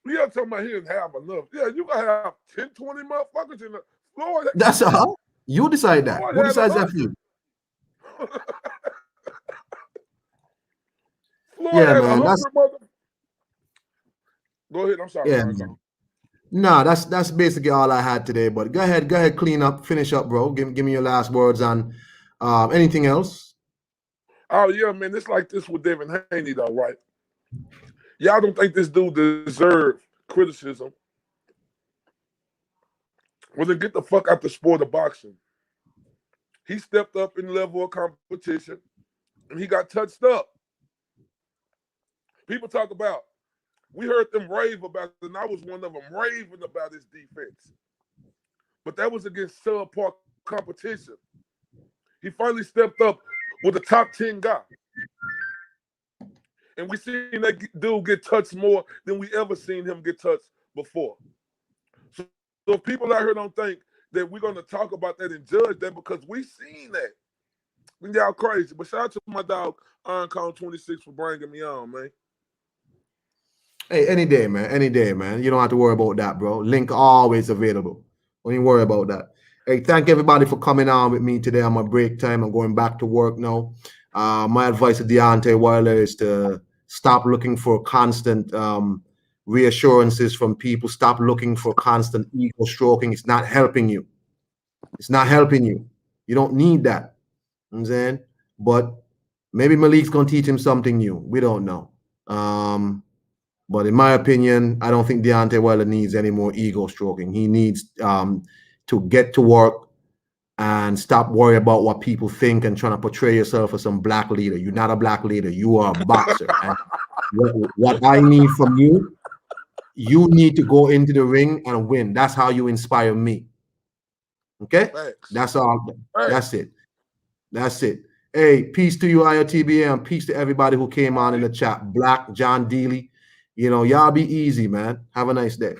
Yeah, talking about he didn't have enough. Yeah, you gotta have 10, 20 motherfuckers in the Floyd. That's all. You decide that. Who decides that for you? Yeah, man. Go ahead. I'm sorry. Yeah, man. No, that's basically all I had today. But go ahead, clean up, finish up, bro. Give me your last words on anything else. Oh yeah, man. It's like this with Devin Haney, though, right? Y'all don't think this dude deserves criticism? Well, then get the fuck out the sport of boxing. He stepped up in the level of competition, and he got touched up. People talk about, we heard them rave about it, and I was one of them raving about his defense. But that was against subpar competition. He finally stepped up with a top 10 guy. And we seen that dude get touched more than we ever seen him get touched before. So if people out here don't think that we're going to talk about that and judge that, because we seen that. Then y'all crazy. But shout out to my dog, Iron Cone 26, for bringing me on, man. Hey, any day, man. Any day, man. You don't have to worry about that, bro. Link always available. Don't even worry about that. Hey, thank everybody for coming on with me today on my break time. I'm going back to work now. My advice to Deontay Wilder is to stop looking for constant reassurances from people. Stop looking for constant ego stroking. It's not helping you. It's not helping you. You don't need that. You know what I'm saying? But maybe Malik's going to teach him something new. We don't know. But in my opinion, I don't think Deontay Wilder needs any more ego stroking. He needs to get to work and stop worrying about what people think and trying to portray yourself as some black leader. You're not a black leader. You are a boxer. And what I need from you, you need to go into the ring and win. That's how you inspire me. Okay? Facts. That's all. Facts. That's it. That's it. Hey, peace to you, IOTBA, and peace to everybody who came on in the chat. Black, John Deely. You know, y'all be easy, man. Have a nice day.